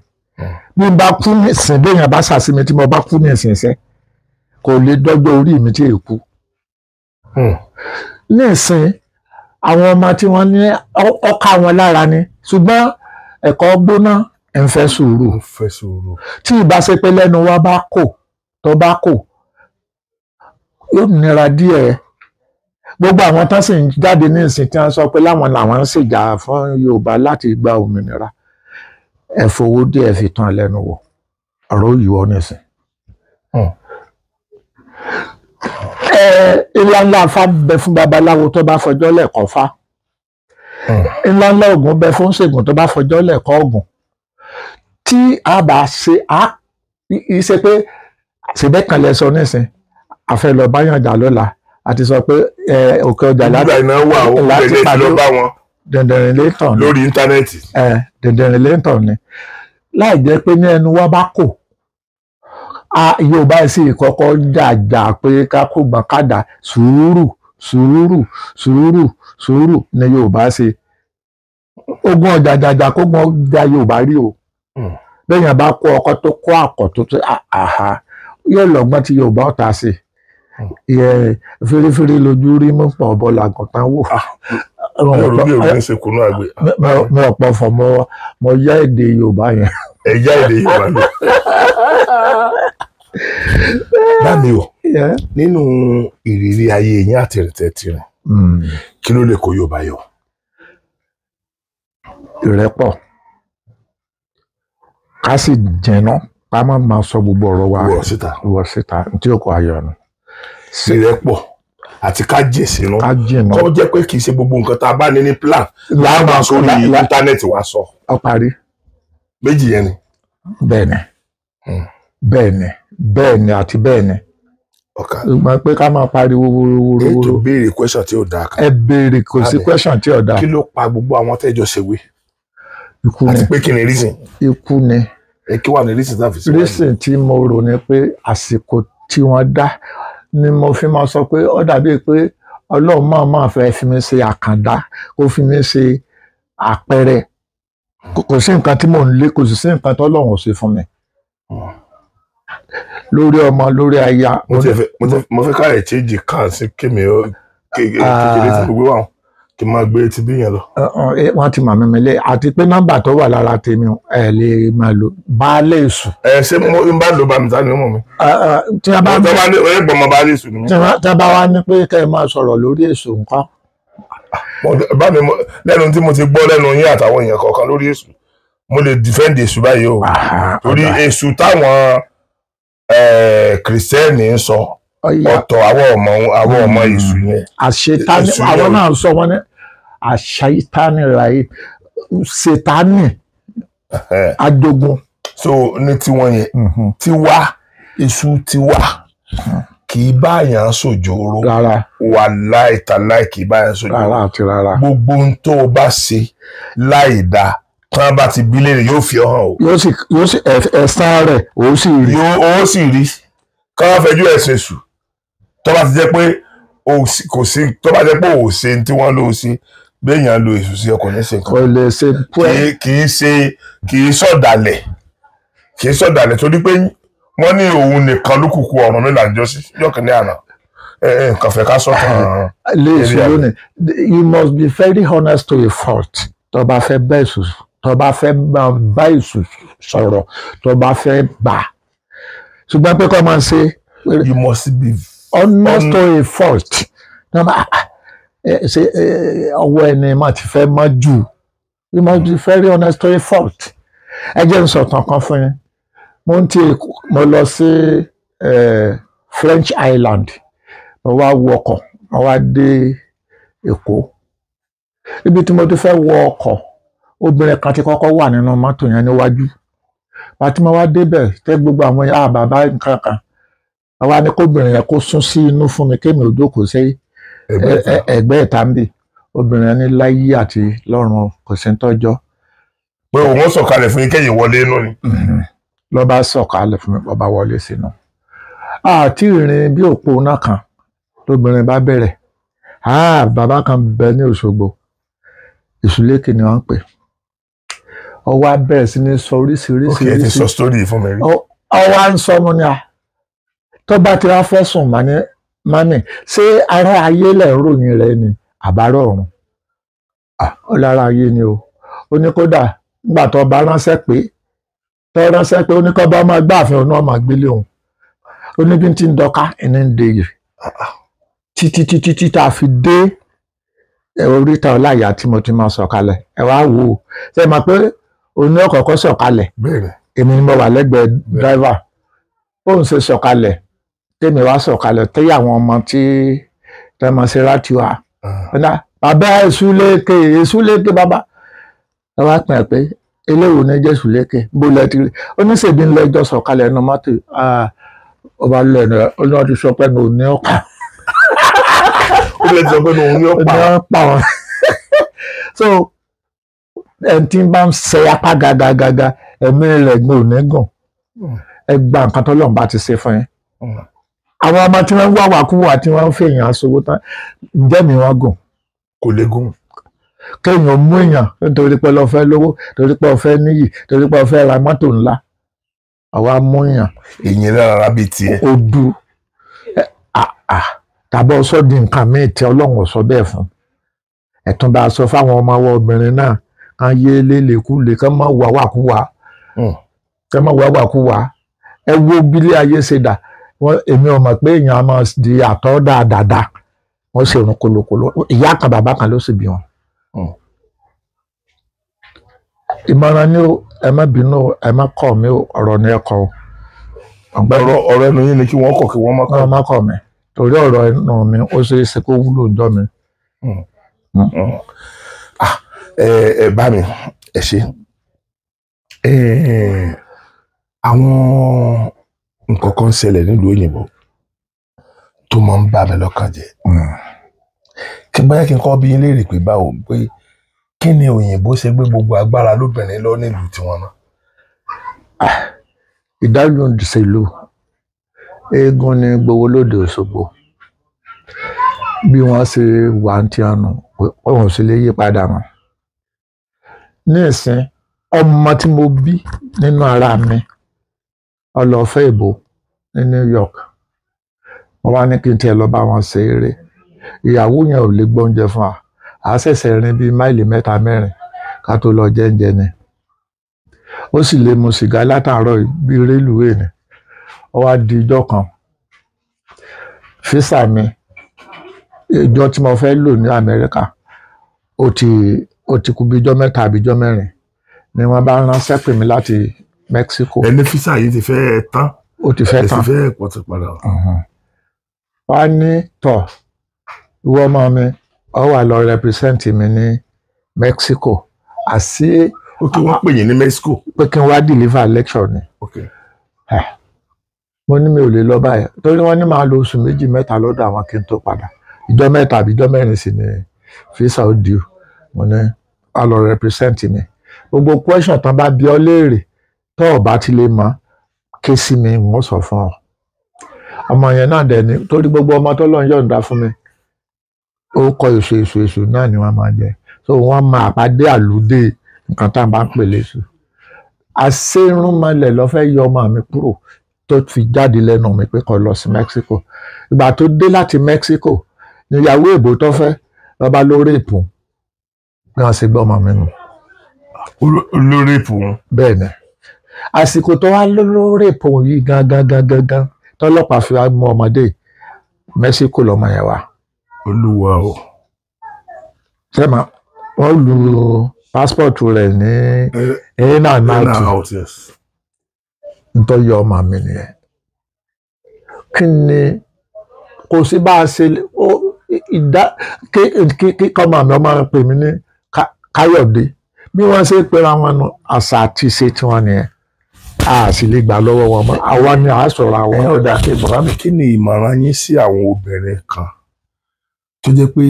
bí n bá kú ní ìsìn béèyàn bá ṣàṣìmí tí mo bá kú ní ìsinsìn kò lè dọ́jọ́ orí mi tí èkú. ní ìsìn àwọn ọmọ tí wọ́n ní ọkà wọn lára ni ṣùgbọ́n ẹ̀kọ́ gbóná ẹ̀ ń fẹ́ sùúrù tí ìbá ṣe pé lẹ́nu wa bá kò tó bá kò yóò nira díẹ̀ gbogbo àwọn tán sì ń jáde ní ìsìn tí wọ́n sọ pé láwọn làwọn ń ṣèjà fún Yorùbá láti gba òmìnira ẹ fowó díẹ̀ fi tán lẹ́nu wò ọ̀rọ̀ yìí wọ́n nísìn. ńláńlá Ifá bẹ fún babaláwo tó bá fọjọ́ lẹ́kọ̀ọ́ fá ńláńlá Ògún bẹ fún ṣègùn tó bá fọjọ́ lẹ́kọ̀ọ́ Ògún tí a bá ṣe ṣe pé ṣèbẹ́ kan lẹ sọ nísìn àfẹ́ lọ bá yànjà lọ́la àti sọ pé òkè ọjà láti pàdé dandanrin létàn ni
lórí íńtánẹ́ẹ̀tì.
dandanrin létàn ni láì jẹ́ pé ní ẹnu wa bá kò Yorùbá sì kọ́kọ́ jàjà pé ká kó gbọ̀n kádà sùúrù ni Yorùbá ṣe ogun ọ̀jàjàjà kó gbọ́n ja Yorùbá rí o lẹ́yìn bá kó ọkọ tó kó àkọ́ tó yóò lọ́gbọ́n tí Yorùbá ọ̀tá sí fèrèfèrè lójú rí mú pọ̀ bọ́ làgùntàn wò. mi ò pọ̀ fọ̀ mo yá èdè Yorùbá yẹn.
ẹ yá èdè Yorùbá lọ. bámi o nínú ìrírí ayé yín àtẹ̀rẹ̀tẹ̀ tirẹ̀ kí ló lè kó Yorùbá yọ.
ìrẹ́pọ̀ ká sì jẹ̀nà ká má máa sọ gbogbo ọ̀rọ̀ wa
wọ̀ síta
tí ó kọ ayọ̀ nù.
ìrẹ́pọ̀ àti ká jìn sínú
ká jìnnà
kó jẹ́ pé kì í ṣe gbogbo nǹkan tá a bá ní plan láàmà sórí íńtánẹ́ẹ̀tì wa sọ.
ọ parí.
Méjì yẹn ni.
bẹ́ẹ̀ni bẹ́ẹ̀ni àti bẹ́ẹ̀ni.
ọ̀ka
ìgbà pé ká máa pariwo wúrúwúrú.
ètò béèrè question tí ò dáa kan.
ẹ béèrè kò sí question tí ò dáa.
kí ló pa gbogbo àwọn tẹ́jọ́ ṣèwé.
ikú ni
àti pé kí ni reason.
ikú ni.
kí wà ní reason tá a fi ṣe.
reason tí mo rò ni pé àsìkò tí wọ́n dá ni mo fi máa sọ pé ó dàbí pé Ọlọ́run máa fẹ́ fi mi ṣe àkàndá kó fi mi ṣe àpẹẹrẹ kò sí nǹkan tí mò ń lé kò sì sí nǹkan tí Ọlọ́run ò ṣe fún mi lórí ọmọ lórí aya.
mo fẹ́ ká ẹ̀ change kan sí kémi kékeré tí mo gbé wà kí n máa gbé ti bí yẹn lọ.
wọ́n ti mọ̀ mímí lé àti pé nọ́mbà tó wà lára tèmi ẹ̀ lè máa lò baálé èṣù.
ṣé mo ń bá lò bá mi ta ni ó mọ̀ mi.
tí a bá
ní ẹgbọ́n ọmọ baálé èṣù ni mi.
tí a bá wá ní pé kẹ́ ẹ máa sọ̀rọ̀ lórí èṣù nǹkan.
bá mi lẹ́nu tí mo ti gbọ́ lẹ́nu yín àtàwọn èèyàn kọ̀ọ̀kan lórí èṣù mo lè defend èṣù báyìí o torí èṣù táwọn kìrìsìtẹ́nì ń sọ ọ̀tọ̀ àwọn ọmọ èṣù yẹn.
àṣetánì àwọn náà sọ wọn ní àṣetánì ráyè ṣetánì ajogun.
so ní tiwọn yẹn tiwa èṣù tiwa kì í báyàn sòjòrò wà láìtàláì kì í báyàn sòjòrò gbogbo ohun tó o bá ṣe láì dáa tí wọ́n bá ti bí léèrè yóò fi hàn o.
yóò sì ẹ̀san rẹ̀ ó sì rí.
ó sì rí ká wọ́n fẹjú ẹ̀sùn èṣù tó bá ti jẹ́ pé kò sí tó bá jẹ́ pé ò ṣe tí wọ́n lò sí béèyàn lo èṣù sí ọkọ̀ ní ṣe nǹkan.
kò lè ṣe pẹ́.
kì í sọ̀dàlẹ̀ torí pé wọ́n ní òun nìkan ló kúkú ọ̀run mi là ń jọ sí yọ̀kẹ́ ní àná nǹkan fẹ́ ká sọ̀tàn.
lè ṣe lónìí you must be very honest to a fault tó bá fẹ́ bá èṣù tó bá fẹ́ bá èṣù sọ̀rọ̀ tó bá fẹ́ bà ṣùgbọ́n pé kọ́ máa ń ṣe.
you must be
honest to a fault ṣe ọwọ́ ẹni máa ti fẹ́ mọ́ jù you must be very honest to a fault. ẹ jẹ́ n sọ̀tàn kan fún yín mo lọ sí French Island mo wá wọ ọkọ̀ mo wá dé Èkó ibi tí mo ti fẹ́ wọ ọkọ̀ obìnrin kan ti kọ́kọ́ wà nínú mọ́tò yẹn níwájú àti mo wá débẹ̀ tẹ́ gbogbo àwọn bàbá nǹkan kan àwa ni kóbìnrin yẹn kó sún sí inú fún mi kémi ò jókòó sí ẹgbẹ́ ìta ń bì obìnrin yẹn ní láyé àti lọ́run kò sí ń tọ́jọ́.
pé òun sọ̀kalẹ̀ fún yín kẹ́yìn wọlé inú ni.
ló bá sọ̀kalẹ̀ fún mi ló bá wọlé sínú. àti ìrìn bí òpó náà kan lóbìnrin bá bẹ̀rẹ̀ bàbá kan bẹ ní Òṣogbo Ìṣúlékè ni wọ́n ń pè ó wá bẹ̀rẹ̀ sí ní sọ oríṣiríṣi.
ok ẹ ti sọ sítórì fún mi rí.
ó wá ń sọ mu ni tó bá ti wá fẹ́ sùn mání ṣé ará ayé lẹ̀ ń ròyìn rẹ ni àbárò ọ̀run ó lára ayé ni o ó ní kódà nígbà tó bá ránṣẹ́ pé ó ní kó bá máa gbáàfin òun náà máa gbélé òun ó ní bí n ti ń dọ́ká ẹni ń de yìí títí tá a fi dé oríta ọláyà tí mo ti máa sọ̀kalẹ̀ ẹ wá wò ó ṣe máa pé òun ní ọ̀kọ̀ọ̀kọ̀ sọ̀kalẹ̀ èmi ni mo wà lẹ́gbẹ̀ẹ́ dráìvà bóun ṣe sọ̀kalẹ̀ tèmi wá sọ̀kalẹ̀ tẹ́yà àwọn ọmọ tí tẹ́mọ̀ sí rátíwá bàbá Èṣúlékè bàbá ẹ wá pè é pé eléwo ní jẹ́ Èṣúlékè bó lẹ ti rí oníṣèbí ńlẹ ẹjọ́ sọ̀kalẹ̀ ẹnu mọ́tò ọba lẹ́nu ó ní wọ́n ti sọ pé ní òun ní ọ̀pá
ó lè sọ pé ní òun ní ọ̀pá
wọn. so ẹni tí bá ń ṣe apá gàgàgàgà ẹ̀mí rẹ̀ gbé òní gùn ẹ gba nǹkan tó lọ́nba ti ṣe fún yín. àwọn ọmọ tí wọ́n ń wá wàkúwà tí wọ́n ń fèèyàn aṣọwó tán ǹjẹ́ mi wọ́n gùn.
kò lè gùn.
kéèyàn mú èèyàn nítorí pé lọ fẹ́ lówó torí pé ó fẹ́ níyì torí pé ó fẹ́ ra mọ́tò ńlá àwa mú èèyàn.
èyí náà rà bíi tiẹ̀.
odu tàbí ọsọ di nǹkan míì tí Ọlọ́run sọ bẹ́ẹ̀ fún ẹ̀tún bá a sọ fáwọn ọmọ wa obìnrin náà kan yé lélẹ̀kúlẹ̀ kán má wà wàkúwà ẹ wo bílé ayé ṣe dà èmi ò mọ̀ pé èèyàn á máa di àtọ̀ dáadáa wọ́n sì rún kolokolo ìyá kan bàbá kan ló sì bí wọn. ìmọ̀ràn ni ẹ má bínú ẹ má kọ̀ mí ọ̀rọ̀ ni ẹ kọ̀
ọ̀rọ̀ ẹnu yín ni kí wọ́n kọ̀ kí wọ́n má kọ̀
mi torí ọ̀rọ̀ ẹnu mi ó ṣeé ṣe kó wúlò ńjọ́ mi.
Bá mi ẹ ṣe àwọn nǹkan kan ṣẹlẹ̀ nílùú òyìnbó tó máa ń bà mí lọ́kàn jẹ́ kí bóyá kí n kọ́ bí yín léèrè pé báwo pé kí ni òyìnbó ṣe gbé gbogbo agbára lóbìnrin lọ nílùú tiwọn náà.
ìdálù ìṣèlú eégún ní gbowó lóde Òṣogbo bí wọ́n ṣe wà ń tí ọ̀nà òun sì lè yí padà mọ́. ní ìsìn ọmọ tí mo bí nínú ara mi ọlọ́fẹ́ ìbò ní New York wọ́n wá ní kí n tiẹ̀ lọ bá wọn ṣe eré ìyàwó yẹn ò lè gbóúnjẹ fún wa à ṣẹ̀ṣẹ̀ rìn bíi máìlì 3-4 ká tó lọ jẹ́ǹjẹ́ ni ó sì lè mu sìgá látàárọ̀ bíi rélùwéè ni ó wá di ijọ́ kan físà mi ìjọ tí mo fẹ́ lò ní Amẹ́ríkà ó ti kú bíi ijọ́ 3 àbí ijọ́ 4 ni wọ́n bá ránṣẹ́ pè mí láti Mexico.
ẹni físà yìí ti fẹ́ tán.
ó ti fẹ́ tán.
ẹ sì fẹ́ pọ̀ ti padà.
wá ní tọ̀ ìwọ ọmọ mi ọ wà lọ represent mi ní Mexico àṣé.
ó kí wọ́n pè yín ní Mexico.
pé kí n wá deliver lecture ni. mo ní mi ò lè lọ báyìí torí wọ́n ní máa lo oṣù 2-3 lọ́dọ̀ àwọn kí n tó padà ìjọ 3 àbí ìjọ 4 sì ni visa ó di o mo ní a lọ represent mi gbogbo question tán bá bi ọ́ léèrè tó o bá ti lè mọ̀ ké sí mi wọ́n sọ fún ọ ọmọ yẹn náà dẹ̀ ni torí gbogbo ọmọ tó lọ́n yọ̀ǹda fún mi ó kọ èso náà ni wọ́n máa jẹ so wọ́n máa pàdé àlùdé nǹkan tá à bá ń pè léṣu àṣerúnmọlẹ̀ ló fẹ́ yọ ọmọ mi kúrò tó fi jáde lẹ́nu mi pé kó lọ sí Mexico ìgbà tó dé láti Mexico níyàwó èbó tó fẹ́ lọ́ba ló rèpù bí wọ́n ṣe gbọ́ ọmọ mi nù.
ló rèpù wọn.
bẹ́ẹ̀ ni àsìkò tó wá ló rèpù yìí gangan tọ́lọ́pàá fi mú ọmọdé Mexico lọ́mọ yẹn wá.
olúwa o.
sẹ́mà wọ́n lu pásítọ̀tù rẹ̀ ní ẹ̀ẹ́nà náà nítorí ọmọ mi nìyẹn. kí ni kò sí bá a ṣe kí ọmọ mi ọmọ pè mí ní Káyọ̀dé bí wọ́n ṣe pera wọn nù àṣà àti ìṣe tiwọn nìyẹn a sì lè gbà lọ́wọ́ wọn mọ́ àwa ni àá sọ̀rọ̀ àwọn.
ọ̀dà bàbá mi kí ni ìmọ̀ràn yín sí àwọn obìnrin kan tó jẹ́ pé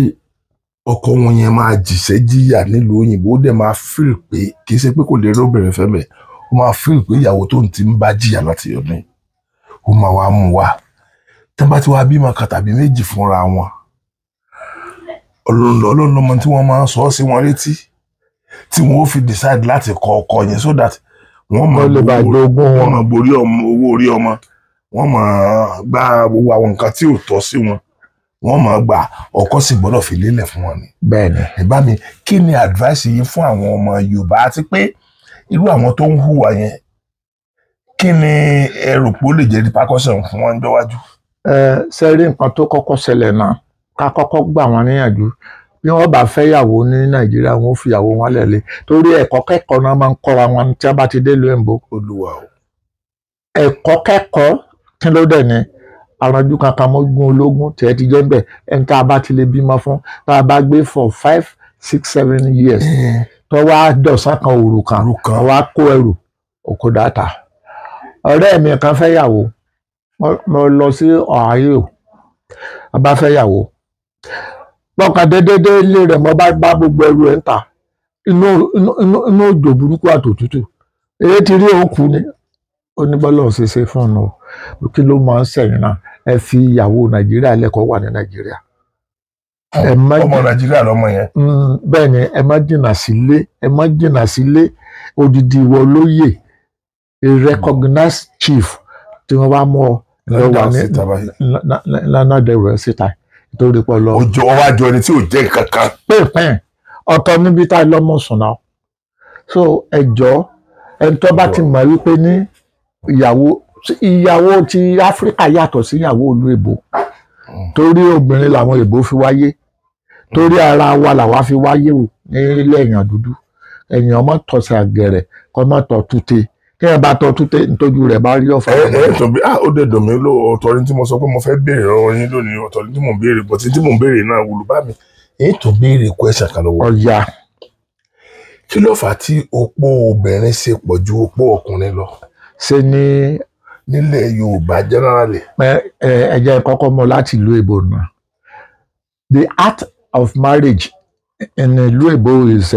ọkọ wọn yẹn máa jìṣẹ́ jìyà nílùú òyìnbó ó dẹ̀ máa fíìl pé kì í ṣe pé kò lè rí obìnrin fẹ́ mẹ́ ó máa fíìl pé ìyàwó tó ń ti ń bá jìyà láti ọdún ó máa wá mú wa tí wọ́n bá ti wá bímọ kan tàbí méjì fúnra wọn ọlọ́lọ́mọ tí wọ́n máa ń sọ sí wọn létí tí wọ́n ó fi decide láti kọ ọkọ yẹn so that wọ́n máa borí owó orí ọmọ wọ́n máa gba gbogbo àwọn nǹkan tí ò tọ́ sí wọn wọ́n máa gbà ọkọ sì gbọ́dọ̀ fi lélẹ̀ fún wọn ni.
bẹ́ẹ̀ni.
ẹ bá mi kí ni advice yìí fún àwọn ọmọ Yorùbá àti pé irú àwọn tó ń hùwà yẹn kí ni ẹ rò pé ó lè jẹ́ repercussion fún wọn níwájú.
sẹ́rí nǹkan tó kọ́kọ́ ṣẹlẹ̀ náà ká kọ́kọ́ gbà wọ́n níyànjú bí wọ́n bá fẹ́yàwó ní Nàìjíríà wọ́n fìyàwó wọn lẹ̀lẹ́ torí ẹ̀kọ́ kẹ́kọ̀ọ́ náà máa ń kọ́ra wọn tí wọ́n bá ti dé ìlú èbó.
Olúwa o.
ẹ̀kọ́ kẹ́kọ̀ọ́ kí ló dẹ̀ ni àrànjú kankan mọ́gún ológun tí ẹ ti jẹ́ ń bẹ̀ ẹni tá a bá ti lè bímọ fún tá a bá gbé for 5, 6, 7 years tó wá dọ̀sán kan òru kan wá kó ẹrù òkú dáta. ọ̀rẹ́ mi kan fẹ́yàwó mo lọ sí Ohio a bá fẹ́yàwó lọ́kàn déédéé ilé rẹ̀ mo bá gbogbo ẹrù ẹ̀ ń ta inú òjò burúkú àtòtútù èyí ti rí òkú ni oníbọ́lọ̀ ṣeṣe fún un kí ló máa ń sẹ̀yìn náà ẹ fi ìyàwó Nàìjíríà lẹ́kọ̀ọ́ wà ní Nàìjíríà.
ọmọ Nàìjíríà lọmọ yẹn.
bẹ́ẹ̀ ni ẹ má jìnnà sílé odidi ìwọ lóyè a recognized chief tí wọ́n bá mú ọ lọ́wọ́ ní lánàdẹ̀wẹ̀ síta nítorí pé lọ.
ọjọ́ ọwọ́ àjọ ẹni tí ò jẹ́ kankan.
pẹ́ẹ́pẹ́ẹ́ ọ̀tọ̀ níbi tá a lọ́mọ sùn náà so ẹjọ́ ẹni tó bá ti mọ̀ wípé ní ìyàwó ti Áfíríkà yàtọ̀ sí ìyàwó olú èbó torí obìnrin làwọn èbó fi wáyé torí ara wa làwa fi wáyé o ní ilé èèyàn dúdú èèyàn ọmọ tọ̀sẹ̀ àgẹ̀rẹ̀ kọ́ mọ́ tọ̀ túte kí ẹ bá tọ́ túté nítorí rẹ̀ bá rí ọ̀fà.
tó bí ó dẹ̀ dùn mí ló ọ̀tọ̀ ní tí mo sọ pé mo fẹ́ béèrè lọ́wọ́ yín lónìí ọ̀tọ̀ ní tí mo béèrè bọ̀ tí mo béèrè náà wùlú bá mi èyí tó béèrè question kan lọ́wọ́.
Ọ̀yà.
Kí ló fà á tí opó obìnrin ṣe pọ̀ ju opó ọkùnrin lọ
Ṣé ní
nílẹ̀ Yorùbá generally?
ẹ jẹ́ kọ́kọ́ mọ̀ láti ìlú èbó náà. The art of marriage in ìlú èbó is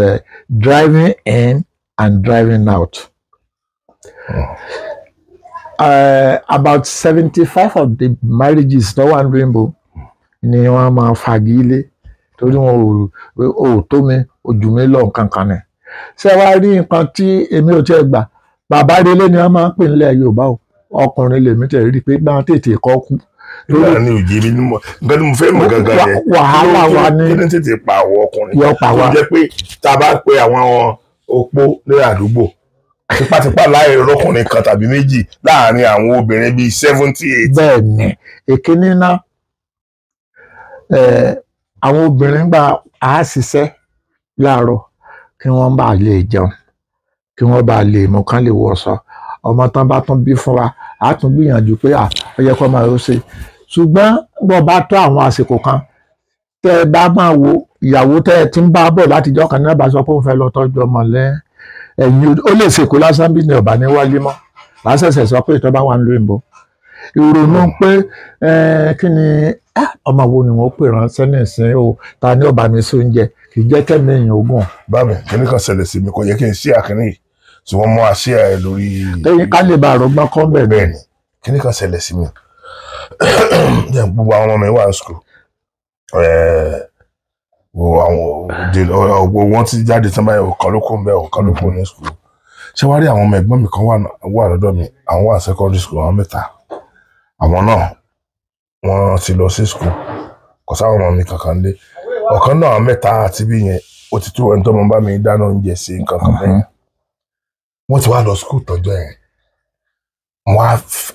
driving in and driving out. About 75 of the marriages tó wà ní Rainbow ni wọ́n máa fagilé torí wọn ò tó mi ojú mi lọ kankan ni. Ṣé wàá rí nǹkan tí èmi ò tiẹ̀ gbà bàbá délé ni wọ́n máa ń pè nílẹ̀ Yorùbá o ọkùnrin lèmi tẹ̀ rí i pé gbọ́n tètè kọ́ kú.
Nígbà ní òjì mi nǹkan tí mo fẹ́ mọ̀ gangan yẹn
wàhálà wa ní
kí ni tètè pa àwọn ọkùnrin
yọ pa wá.
tó jẹ́ pé tá a bá pe àwọn opó ní àdúgbò tipátipá láì rọ́kùnrin kan tàbí méjì láàárín àwọn obìnrin bíi 78.
Bẹ́ẹ̀ ni èkíní náà àwọn obìnrin gbà á ṣiṣẹ́ láàárọ̀ kí wọ́n bá lè jẹun kí wọ́n bá lè mú kán lè wọṣọ ọmọ tán bá tún bí fún wa á tún gbìyànjú pé ó yẹ kó máa ṣe ṣùgbọ́n bó bá tó àwọn àsìkò kan tẹ́ ẹ bá máa wo ìyàwó tẹ́ ẹ ti ń bá bọ̀ látijọ́ kan náà bá sọ pé òun fẹ́ lọ tọ́jú ọmọ ẹ̀yìn ó lè ṣèkó lásán bí ní ọ̀bà ní wálé mọ́ lásẹ̀sẹ̀ sọ pé ìtọ́ bá wà ń lo ìbò ìrònú pé kí ni ọmọ wo ni wọ́n pè ránṣẹ́ nìsín o ta ní ọba mi sí oúnjẹ kì í jẹ́ kẹ́mi èèyàn ogun.
Bámi kíní kan ṣẹlẹ̀ sí mi kò yẹ kí n ṣí àkíní yìí tí wọ́n mú àṣẹ ẹ̀ lórí.
lẹ́yìn ká lè bá àrògbọ́n kọ́ bẹ̀
bẹ́ẹ̀ ni kíní kan ṣẹlẹ̀ sí mi gbogbo àwọn ọmọ mi wà ní school wọ́n ti jáde tán báyìí ọ̀kan ló kó ń bẹ́ẹ̀ ọ̀kan ló kó ní school. Ṣé wàá rí àwọn ọmọ ẹ̀gbọ́n mi kan wà lọ́dọ̀ mi àwọn wà secondary school àwọn mẹ́ta àwọn náà wọ́n ti lọ sí school kò sáwọn ọmọ mi kankan lé ọ̀kan náà mẹ́ta àti bí yẹn ó ti tó ẹni tó mọ bá mi dáná oúnjẹ sí nǹkan kan bẹ́ẹ̀ wọ́n ti wá lọ school tọ́jọ́ yẹn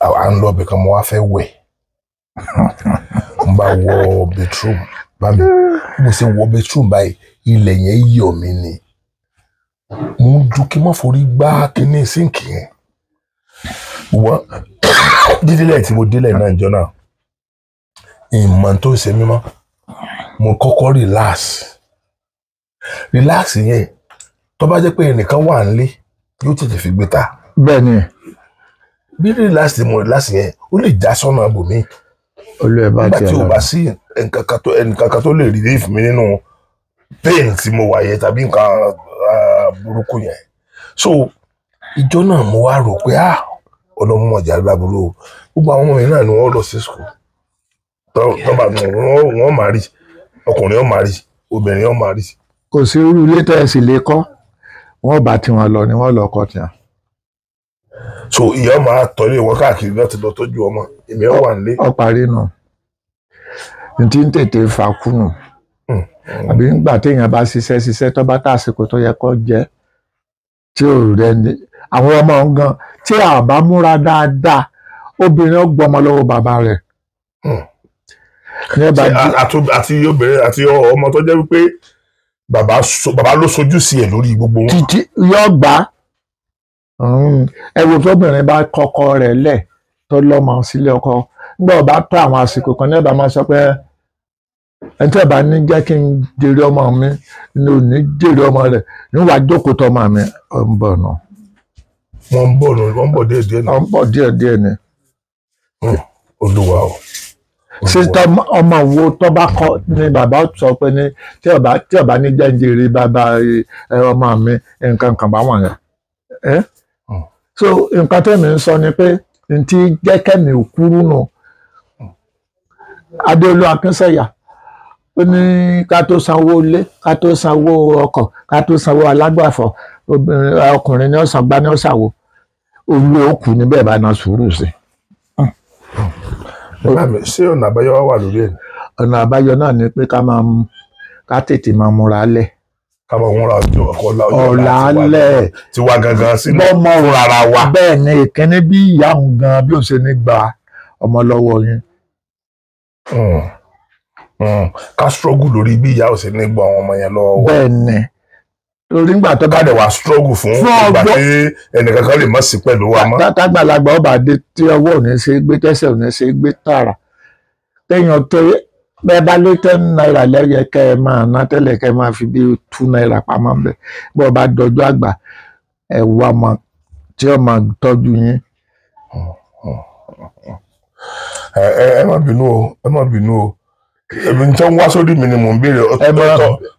à ń lọ bìkan mo wá fẹ́ wẹ̀ n bá wọ bedroom bá mi mo ṣe wọ bedroom báyìí ilẹ̀ yẹn yọ̀ mí ni mo ń dún kí n má forí gbá kíní sínkì yẹn wọ́n dídílẹ̀ tí mo délẹ̀ náà jọ náà ìmọ̀ tó ṣe mí mọ́ mo kọ́kọ́ relax yẹn tó bá jẹ́ pé ẹnìkan wà nílé yóò tètè fi gbé ta.
bẹ́ẹ̀ ni
bí relax yẹn ó lè já sọ́nà abòmí nígbà tí o bá sí ẹnìkan kan tó lè relieve mi nínú pain tí mo wà yẹn tàbí nǹkan burúkú yẹn so ìjọ náà mo wá rò pé ọlọ́mọ ọjà láburú gbogbo àwọn ọmọ mi náà ni wọ́n lọ sí school tọ́ba wọ́n máa rí ọkùnrin wọ́n máa rí obìnrin wọ́n máa rí.
kò sí irú ilé tẹ́ ẹ sì lè kọ́ wọ́n bá tiwọn lọ ni wọ́n lọ kọ́ tiwọn.
so ìyá máa tọ́lé wọn káàkiri láti lọ tọ́jú ọmọ èmi ọ̀ wà nílé.
ọ parí nù n ti ń tètè fà kùnù àbí nígbà téèyàn bá ṣiṣẹ́ tó bá tàsìkò tó yẹ kó jẹ́ tí ò rẹ ni àwọn ọmọ gan tí a bá múra dáadáa obìnrin ó gbọ́mọ lọ́wọ́ bàbá rẹ̀.
àti obìnrin àti ọmọ tó jẹ́ wípé bàbá ló sojú sí ẹ̀ lórí gbogbo wọn.
títí yóò gbà ẹ wo tóbìnrin bá kọ́kọ́ rẹ̀ lẹ̀ tó lọ́mọ sílé ọkọ nígbà ó bá tó àwọn àsìkò kan náà bá máa sọ pé ẹni tí ẹ bá ní jẹ́ kí n jèrè ọmọ mi ní ò ní jèrè ọmọ rẹ̀ níwà jókòó tó ọmọ mi ọ̀ ń bọ̀ nù.
wọ́n ń bọ̀ díẹ̀díẹ̀ ni.
wọ́n ń bọ̀ díẹ̀díẹ̀ ni.
Olúwa o.
ṣé ọmọ wo tó bá kọ́ ni bàbá sọ pé ní tí ọba ní jẹ́ ń jèrè bàbá ọmọ mi nǹkan kan bá wọ̀nyẹn. so nǹkan tẹ́mi ń sọ ni pé n ti jẹ́ kẹ́mi òkúrú nù. Adéolú Akínsẹ̀yà ó ní ká tó sanwó ilé ká tó sanwó ọkọ̀ ká tó sanwó alágbàfọ̀ ọkùnrin ní ọ̀sán gbá ní ọ̀sàwò olú òkú níbẹ̀ bá na sùúrù sí.
ṣé ọ̀nà àbáyọ wà lórí ẹ̀?
ọ̀nà àbáyọ náà ni pé ká tètè máa múra lẹ̀.
ká máa múra
ọ̀la lẹ̀
tí wá gangan sínú fúnra ara wa.
bẹ́ẹ̀ ni ìkíní bí ìyá òun gan bí ó ṣe ní gba ọmọ lọ́wọ́ yín.
ká struggle lórí bí ìyá ò ṣe ní gbọ́ àwọn ọmọ yẹn lọ́wọ́ wa.
bẹ́ẹ̀ ni torí ńgbà tó bá
káàdẹ̀ wá struggle fún ìgbà tí ẹnìkankan lè mọ̀ sí pẹ̀lú wa mọ́.
tágbàlagbà ọba dé tí ọwọ́ ò ní ṣe gbé tẹ́sẹ̀ ò ní ṣe gbé tààrà téèyàn tó bẹ́ẹ̀ bá lé 10 naira lẹ́yẹ kẹ́ ẹ máa ná tẹ́lẹ̀ kẹ́ ẹ máa fi bí 2 naira pamọ́ bẹ́ẹ̀ bí ọba dọjọ́ àgbà ẹ wá ọmọ tí ó máa tọ́jú yín.
ẹ má bínú o ẹ má bínú o èmi tí wọ́n wá sórí mi ni mò ń béèrè ọ̀tọ̀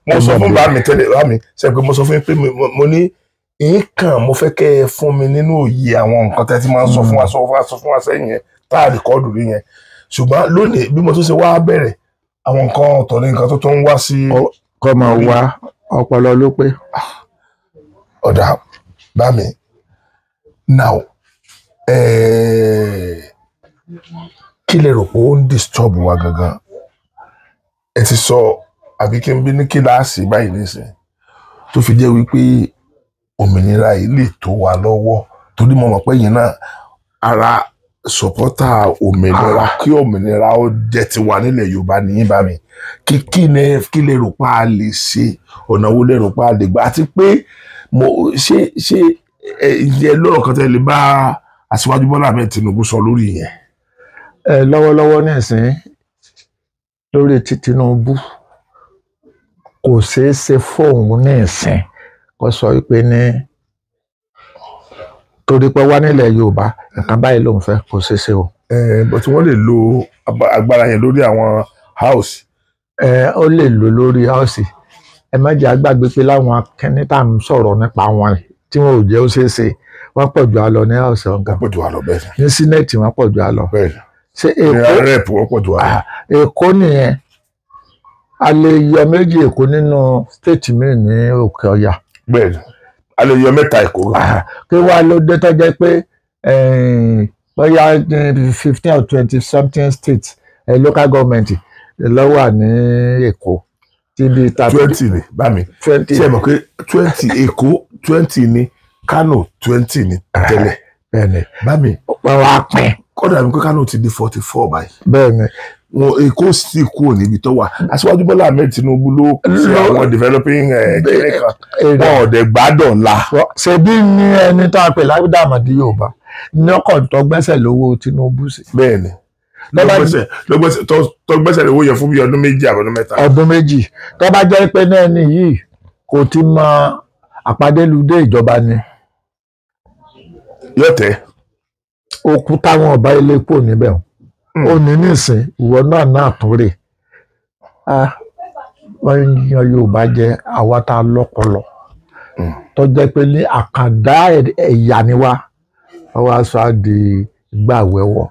mo sọ fún bá mi tẹ́lẹ̀ bá mi ṣe pé mo sọ fún yín pé mo ní nǹkan mo fẹ́ kẹ́ ẹ fún mi nínú òye àwọn nǹkan tẹ́ ti máa ń sọ fún wa sẹ́yìn yẹn tá a rìkọ́ọ̀dù rí yẹn ṣùgbọ́n lónìí bí mo tún ṣe wá bẹ̀rẹ̀ àwọn nǹkan ọ̀tọ̀ ní nǹkan tó tún ń wá sí.
kọ́ máa wá ọpọlọ ló pé.
ọ̀dà bá mi now kí lè rò pé ó ń disturb wa gangan ẹ ti sọ àbí kí n bí ní kíláàsì báyìí nísìnyí tó fi jẹ́ wípé òmìnira yìí lè tó wa lọ́wọ́ torí mo mọ̀ pé yìí náà ara sọpọ́tà òmìnira kí òmìnira ó jẹ́ tiwa nílẹ̀ Yorùbá nìyí bá mi kí lè rò pé a lè ṣe ọ̀nà wo lè rò pé a lè gbà àti pé mo ṣe ìyẹn lọ́rọ̀ kan tẹ́lẹ̀ bá Aṣíwájú Bọ́lá Ahmed Tinubu sọ lórí yẹn.
lọ́wọ́lọ́wọ́ nísìnyí lórí ti Tinubu kò ṣeé ṣe fóun ní ìsìn kó sọ wípé ní torí pé wá nílẹ̀ Yorùbá nǹkan báyìí lòun fẹ́ kò ṣeé ṣe o.
but wọ́n lè lo agbára yẹn lórí àwọn house.
ó lè lò lórí house ẹ má jẹ́ àgbàgbé pé láwọn akẹ́ni tá à ń sọ̀rọ̀ nípa wọn tí wọn ò jẹ́ ó ṣeé ṣe wọ́n pọ̀ jù á lọ ní house ọ̀gá.
wọ́n pọ̀ jù á lọ bẹ́ẹ̀.
ní sínẹ́ẹ̀tì wọ́n pọ̀ jù á lọ.
bẹ́ẹ̀
ṣé Èkó
rep wọ́n pọ̀ jù á lọ.
Èkó nìyẹn a lè yọ méjì Èkó nínú stéètì míì ní Òkè Ọ̀yà.
bẹ́ẹ̀ a lè yọ mẹ́ta Èkó.
kí wàá ló dé tó jẹ́ pé bóyá 15 or 20 something states local government ló wà ní Èkó.
20 ni bá mi ṣe mọ̀ pé 20 Èkó 20 ni Kano 20 ni tẹ́lẹ̀.
bẹ́ẹ̀ni
bá mi
wọ́n wá pín.
kódà mi pé Kano ti di 44 báyìí.
bẹ́ẹ̀ni
wọn Èkó sì kúrò níbi tó wà Aṣíwájú Bọ́lá Ahmed Tinubu ló ṣe àwọn developing kìnìún kan wọn ò dẹ̀ gbádùn la.
ṣebí ní ẹni tó a pè láwùjọ àmọ̀dí Yorùbá ní ọkọ̀ tó gbẹ́sẹ̀ lówó Tinubu sí.
bẹ́ẹ̀ni tó gbẹ́sẹ̀ lówó yẹn fún bí ọdún méjì àbọ̀dún mẹ́ta.
ọdún méjì tó bá jẹ́ pé náà nìyí kò ti mọ àpàdéludé ìjọba ni.
yóò tẹ́.
okú táwọn ọba ilé pò níbẹ̀ ó ní nísìn ìwọ náà tó rè wọ́n yan Yorùbá jẹ́ àwa tá a lọ́pọlọ tó jẹ́ pé ní àkàndá ẹ̀yà ni wá wọ́n wá sọ di gbàwẹ́wọ̀.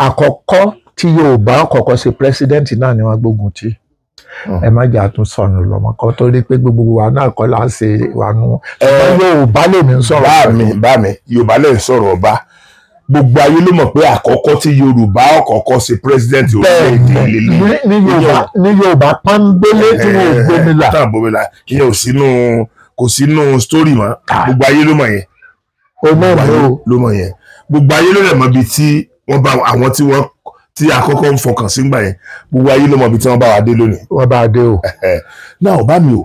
àkọ́kọ́ tí Yorùbá kọ́kọ́ ṣe pírẹsidẹ́ǹtì náà ni wọ́n gbógun tì ẹ má jà tún sọnù lọ́mọ kan torí pé gbogbo wa náà kọ́ là ń ṣe wà nù. Yorùbá lèmi ń sọ̀rọ̀.
bá mi Yorùbá lè ń sọ̀rọ̀ ọba gbogbo ayé ló mọ̀ pé àkọ́kọ́ tí Yorùbá ọ̀kọ̀ọ̀kọ́ ṣe president orílẹ̀-èdè lélẹ̀.
ní Yorùbá pọ́nbélé tí wọ́n gbómìnà.
tán gbómìnà ìyẹn kò sínú story mọ́ gbogbo ayé ló mọ̀ yẹn. ló mọ̀ yẹn gbogbo ayé ló lẹ̀ mọ̀ bí tí wọ́n bá àwọn tí àkọ́kọ́ ń fọkàn sí gbà yẹn gbogbo ayé ló mọ̀ bí tí wọ́n bá wa dé lónìí.
wọ́n bá a dé o.
náà bá mi o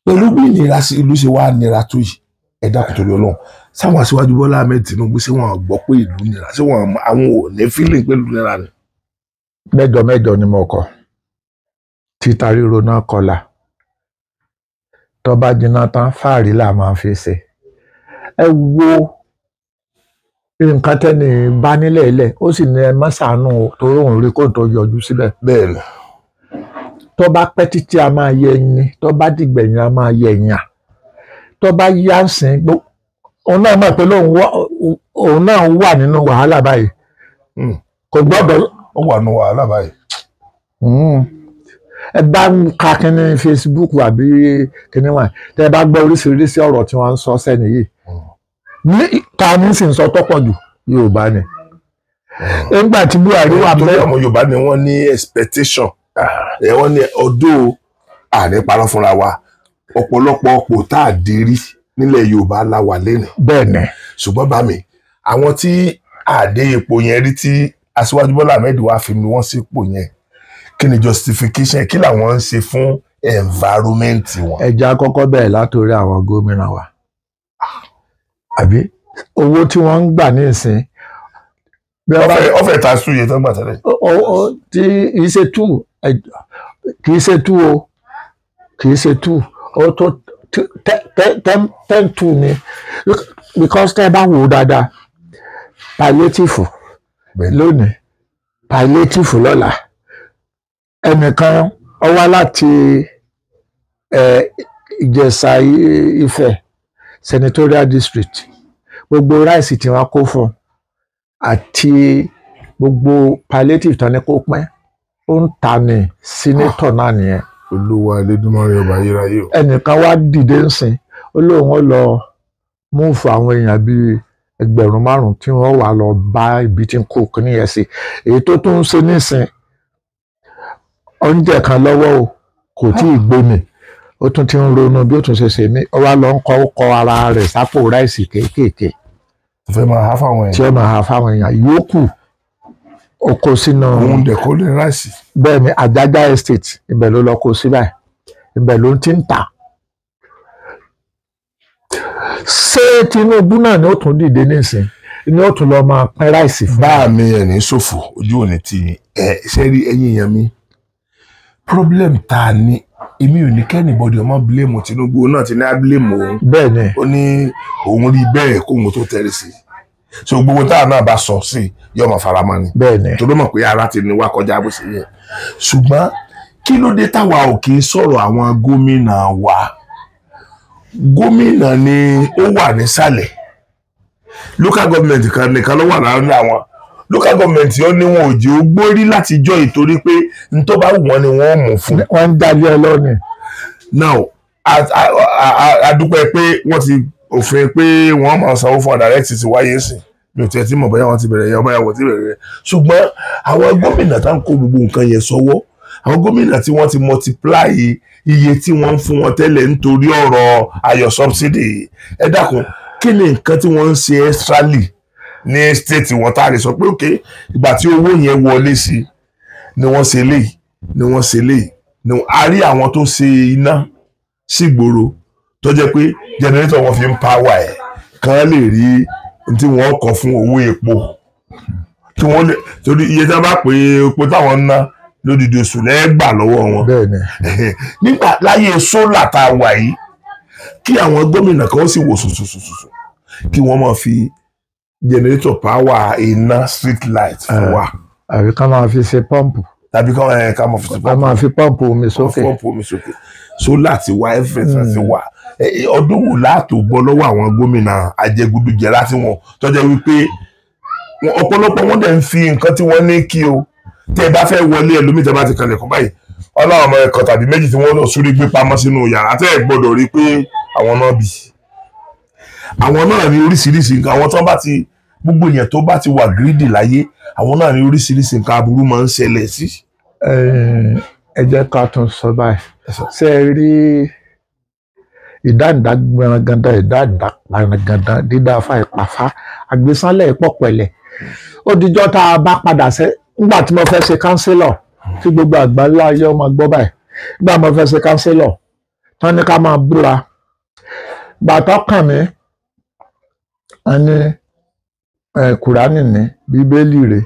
pẹ̀lú bí ìnira sí ìlú ṣe wá nira tó yìí ẹ dákun torí Ọlọ́run sáwọn Aṣíwájú Bọ́lá Ahmed Tinubu ṣé wọn gbọ́ pé ìlú nira ṣé wọn àwọn ò ní fílẹ̀ pé ìlú nira ni.
mẹ́jọ ni mo kọ títa ríro náà kọlà tó bá jiná tán fáàrí là máa fi ṣe ẹ wo nǹkan tẹ́ni bá nílẹ̀ ilẹ̀ ó sì ní ẹ má ṣàánú torí òun rí kó tó yọjú síbẹ̀.
bẹ́ẹ̀ ni.
tó bá pẹ́ títí a máa yẹ ẹyin tó bá dìgbẹ̀yìn a máa yẹ ẹ̀yìn tó bá yá sìn òun náà mọ̀ pé òun náà wà nínú wàhálà báyìí kò gbọ́dọ̀.
ó wà nínú wàhálà báyìí.
ẹ bá ń ka kíní Facebook àbí kíní wà tẹ ẹ bá gbọ́ oríṣiríṣi ọ̀rọ̀ tí wọ́n ń sọ sẹ́ni yìí ní ta ní sì ń sọ tọ́pọ̀ jù Yorùbá ni. nígbà tí Buhari wà
bẹ́ẹ̀ ọmọ Yorùbá ni wọ́n ní expectation wọ́n ní ọdún àní parọ́ fúnra wa ọ̀pọ̀lọpọ̀ ọ̀pọ̀ tá a dé rí nílẹ̀ Yorùbá la wà lẹ́nu.
bẹ́ẹ̀ni.
ṣùgbọ́n bá mi àwọn tí àdé ipò yẹn rí tí Aṣíwájú Bọ́lá Ahmed wá fi mi wọ́n sí ipò yẹn kí ni justification kí làwọn ń ṣe fún environment wọn.
ẹja kọ́kọ́ bẹ̀rẹ̀ látòrí àwọn gómìnà wa àbí owó tí wọ́n ń gbà ní ìsìn bí wọ́n bá
ọ̀fẹ́ ta sùn yẹn tó ń gbà tẹ́lẹ̀.
tí kì í ṣe two kì í ṣe two o kì í ṣe two ó tó 10-2 ni because tẹ́ ẹ bá wò ó dáadáa palliative lónìí palliative lọ́la ẹnìkan ó wá láti Ìjẹ̀ṣà Ifẹ̀ senatorial district gbogbo ráìsì tí wọ́n kó fún àti gbogbo palliative tán ni kó pín ó ń ta ní senator náà nìyẹn.
Olúwa Elédùmarè ọba ayérayé o.
ẹnìkan wá dìde ń sìn ó lóun ó lọ múùfù àwọn èèyàn bíi 5,000 tí wọ́n wà lọ bá ibi tí ń kó kíní yẹn sí èyí tó tún ń ṣe nísìn oúnjẹ kan lọ́wọ́ o kò tí ì gbé mi ó tún ti ń ronú bí ó tún ṣe ṣe mí ó wá lọ ń kọ ara rẹ̀ sápò ráìsì kéékèèké
tó fẹ́ máa há fáwọn èèyàn.
tí ó máa há fáwọn èèyàn yòókù ó kó sínú
òun dẹ̀ kó lè ráìsì.
bẹ́ẹ̀ ni Àjájá estate ibẹ̀ ló lọ kó sí báyìí ibẹ̀ ló ti ń tà. ṣé Tinubu náà ni ó tún dìde nísìn ni ó tún lọ máa pín ráìsì fún.
bá mi ẹ̀ ní ṣòfò ojú òní ti ṣe rí ẹ̀yin èèyàn mi problem tá a ní èmi ò ní kẹ́nìbọ̀dì ọmọ bílẹ̀mù Tinubu náà ti ní abílẹ̀mù òun.
bẹ́ẹ̀ ni
ó ní òun rí bẹ́ẹ̀ kóhun tó tẹ̀lé sí i so gbogbo táwọn náà bá sọ sí yóò máa fara mọ́ ni.
bẹ́ẹ̀ ni
tó ló mọ̀ pé ara ti ní wá kọjá bó ṣe yẹ ṣùgbọ́n kí ló dé táwa ò kì í sọ̀rọ̀ àwọn gómìnà wa gómìnà ni ó wà nísàlẹ̀ local government kan nìkan ló wà láàrin àwọn local government yóò ní wọn ò jẹ́ ó gbórí láti jọ ìtorí pé n tó bá wù wọ́n ni wọ́n mú fún.
wọ́n ń dalẹ̀ ọlọ́ni.
now a dúpẹ́ pé wọ́n ti òfin pé wọ́n máa sanwó fún direct ti wáyé sí mi ò tiẹ̀ tí mọ̀ bóyá wọ́n ti bẹ̀rẹ̀ yẹn bóyá wọ́n ti bẹ̀rẹ̀ yẹn ṣùgbọ́n àwọn gómìnà tá ń kó gbogbo nǹkan yẹn sọ́wọ́ àwọn gómìnà tí wọ́n ti multiply iye tí wọ́n ń fún wọn tẹ́lẹ̀ nítorí ọ̀rọ̀ ayọ̀ subsidy ẹ dákun kí ni nǹkan tí wọ́n ń ṣe extrally ní state wọn tá a lè sọ pé ok ìgbà tí owó yẹn wọlé sí ni wọ́n ṣe léyìí ni wọ́n ṣe léyìí ni a rí àwọn tó ṣe iná sígboro tó jẹ́ pé generator wọn fi ń power ẹ̀ kàn lè rí tí wọ́n kọ fún owó epo tí wọ́n lè torí iye tí wọ́n bá pè epo táwọn ń ná lódìdí oṣù lẹ́gbà lọ́wọ́ wọn.
bẹ́ẹ̀ni.
nígbà láyé sólà tá a wà yìí kí àwọn gómìnà kan sì wò sùsùsùsù kí wọ́n máa fi generator power iná street light fún wa.
àbí ká máa fi ṣe pọ́ǹpù.
tàbí ká máa fi ṣe pọ́ǹpù.
ká máa fi pọ́ǹpù omi sókè.
pọ́ǹpù omi sókè sólà ti wá everything ti wá ọdún wò láàtò bọ́ lọ́wọ́ àwọn gómìnà ajẹgúdújẹrá tí wọ́n tọ́jọ́ wípé ọ̀pọ̀lọpọ̀ wọn dẹ̀ ń fi nǹkan tí wọ́n ní kí o tẹ́ ẹ bá fẹ́ wọlé ẹlòmíì tẹ́ bá ti kalẹ̀ kọ́ báyìí ọlọ́run ọmọ ẹ̀kọ́ tàbí méjì tí wọ́n lọ sórí gbé pamọ́ sínú yàrá tẹ́ ẹ gbọ́dọ̀ rí pé àwọn náà bì àwọn náà ní oríṣiríṣi nǹkan àwọn tó bá ti gbogbo èèyàn tó bá ti wà gírídì láyé àwọn náà ní oríṣiríṣi nǹkan aburú máa ń ṣẹlẹ̀ sí.
ẹ jẹ́ ká tún sọ báyìí ṣe é rí ìdáǹdàgbọ̀nrangandà dídáfà ìpàfà àgbésánlẹ̀ ìpọ̀ pẹ̀lẹ̀ ó dijọ́ tá a bá padà sẹ́ nígbà tí mo fẹ́ ṣe kánsílọ̀ tí gbogbo àgbáńlá ayé ọmọ gbọ́ báyìí nígbà mo fẹ́ ṣe kánsílọ̀ tán ní ká máa búra gbàtọ́ kàn mí ẹni kùránì ní bíbélì rè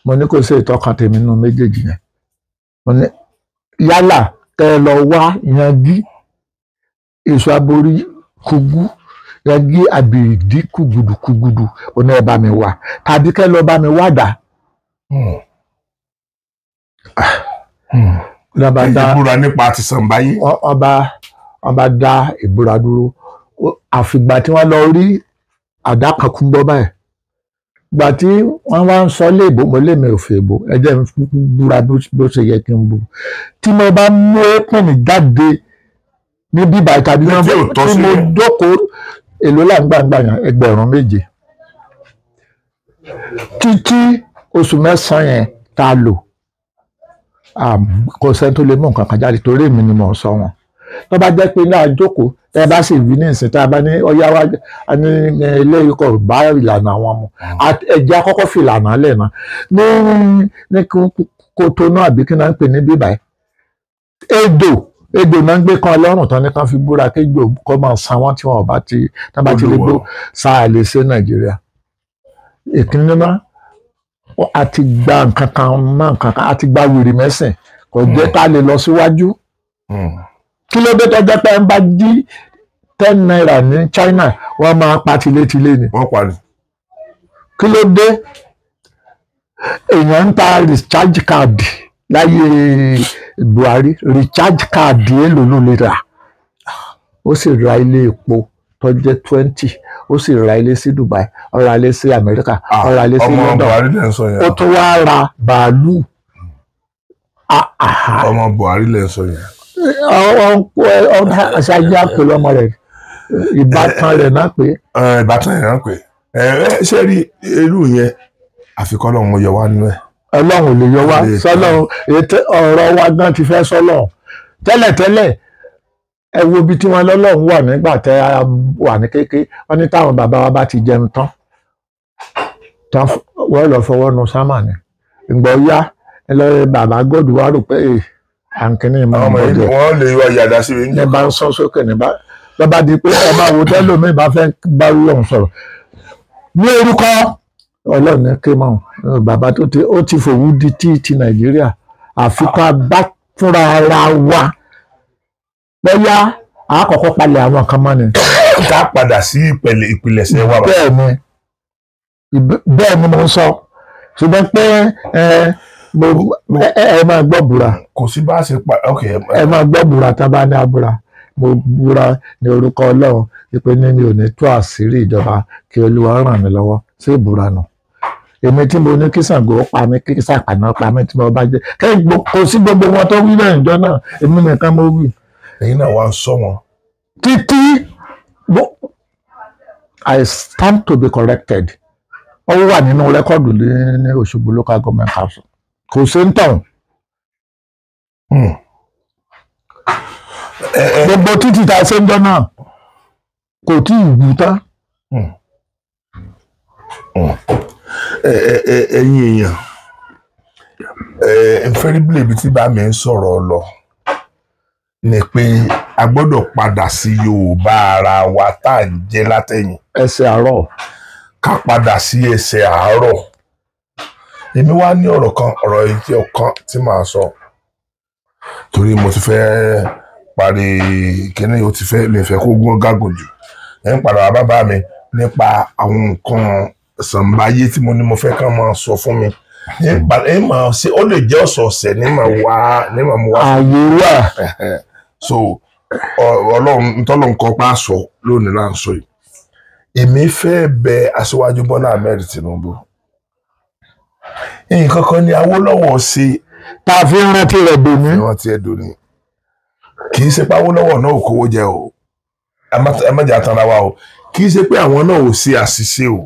mo ní kò sí ìtọ́kàn tèmi nínú méjèèjì yẹn mo ní yálà kẹ́ ẹ lọ wá yanjú èso aborí kúgú yanjú àbìdí kúgudukugudu ó ní ẹ bá mi wá tàbí kẹ́ ẹ lọ bá mi wá dà.
ìbúra nípa ti sànbáyé.
ọba dá ìbúra dúró àfìgbà tí wọ́n lọ rí àdá kan kún bọ́ báyìí gbà tí wọ́n wá ń sọ léèbó mo lè mi ò fẹ́ bó ẹ jẹ́ n búra bó ṣe yẹ kí n bú tí mo bá mú ẹ̀pìnì jáde ní bíbá tàbí tí mo dókòó èlò láǹgbàǹgbà yẹn 7,000 títí oṣù 9 yẹn tá a lò kò sẹ́ni tó lè mú nǹkan kan jáde torí èmi ni mò ń sọ wọn tó bá jẹ́ pé náà jókòó tẹ́ bá sì rí ní ìsìn tá a bá ní ọyá wa ní ilé ikọ̀ bá ìlànà àwọn ọmọ ẹ̀jẹ̀ àkọ́kọ́ fi ìlànà lẹ̀ náà ní kótó náà àbí kí náà ń pè ní bíbá ejò egbò náà ń gbé kan ọlọ́run tán ní kan fi búra kéjò kó máa san wọ́n tí wọ́n bá ti tán bá ti lè gbó sáà lè ṣe Nàìjíríà. ìkíní náà a ti gba nǹkan kan mọ́ nǹkan kan a ti gba wèrè mẹ́sìn kò jẹ́ ká lè lọ síwájú. kí ló dé tó jẹ́ pé ń bá jí 10 naira ní China wọ́n máa pa tilétilé ni.
wọ́n pa ni.
kí ló dé èèyàn ń ta recharge card láyé Buhari recharge card èlò ló lè rà ó sì ra ilé epo tó jẹ́ 20 ó sì ra ilé sí Dubai ó ra ilé sí Amẹ́ríkà ó ra ilé sí London ó tún wá ra bàálù.
ọmọ Buhari lè sọ yẹn.
aṣáájú àpèlú ọmọ rẹ̀ ìbátan rẹ̀ náà pé.
ìbátan rẹ̀ náà pé ṣé rí irú yẹn àfikọ́ lọ́hún yọ wá nínú ẹ̀.
Ọlọ́run ò lè yọ wá sọ́lọ́run ọ̀rọ̀ wa gan ti fẹ́ sọ́lọ́run tẹ́lẹ̀tẹ́lẹ̀ ẹ wo ibi tí wọ́n lọ́lọ́run wà nígbà tẹ́ a wà ní kékeré wọ́n ní táwọn bàbá wa bá ti jẹun tán wọ́n lọ fọwọ́ nu sámà ni ìgbọ́ yá ẹ lọ bàbá gòdù wá rò pé àǹkíní ìmọ̀ ọmọdé
wọ́n lè yọ ìyàdá sí i.
ní bá ń sọ sókè ní bá lọ́ba di pé ẹ máa wo tẹ́lómi bá fẹ́ bá lọ́hùn sọ̀rọ̀ ní orúkọ Ọlọ́run ní kémọ̀ bàbá ó ti fòwú di ti Nàìjíríà àfikún abá fúnra ara wa bóyá àkọ́kọ́ palẹ̀ àwọn kan mọ́ ni.
ká padà sí ìpìlẹ̀ṣẹ̀ wa.
bẹ́ẹ̀ ni mo ń sọ ṣùgbọ́n pé ẹ máa gbọ́ búra.
kò sí bá a ṣe pa ok.
ẹ máa gbọ́ búra tá a bá ní abúra mo búra ní orúkọ Ọlọ́run wípé ní mi ò ní tú àṣírí ìjọba kí Olúwa ràn mí lọ́wọ́ sí ìbúra nù. èmi tí mo ní kí Ṣàngó pa mí kí Ṣàpàná pa mí tí mo bá jẹ kò sí gbogbo wọn tó wí náà ìjọ náà èmi nìkan mo wí.
ẹ̀yin náà wá ń sọ wọn.
títí I stand to be corrected ó wà nínú rẹ́kọ̀dù ní Òṣogbo local government council kò sí ń tàn. gbogbo títí tá a ṣe ń jọ náà kò tí ì wú tán.
ẹ̀yin èèyàn infallibly ibi tí bá mi ń sọ̀rọ̀ lọ ni pé a gbọ́dọ̀ padà sí Yorùbá ara wa tá à ń jẹ́ látẹ̀yìn.
ẹsẹ̀ àárọ̀.
ká padà sí ẹsẹ̀ àárọ̀. èmi wá ní ọ̀rọ̀ ìjẹ́ ọ̀kan tí màá sọ torí mo ti fẹ́ parí kíní o ti fẹ́ lè fẹ́ kó gbọ́n gágùn jù ẹ̀ ń padà wá bàbá mi nípa àwọn nǹkan ṣàǹbáyé tí mo ní mo fẹ́ kàn máa sọ fún mi ẹ máa ṣe ó lè jẹ́ ọ̀sọ̀ọ̀sẹ̀ ní màá mú wá.
àyè wà.
so Ọlọ́run ntọ́lọ́run kan pa sọ lónìí là ń sọ yìí èmi fẹ́ bẹ Aṣíwájú Bọ́lá Ahmed Tinubu nǹkan kan ní Awólọ́wọ̀ ṣe
tá a fi ń rántí rẹ̀ dòní.
ìrántí ẹ̀ dòní kì í ṣe pé Awólọ́wọ̀ náà ò kówó jẹ o ẹ má jà tanra wa o kì í ṣe pé àwọn náà ò ṣe àṣìṣe o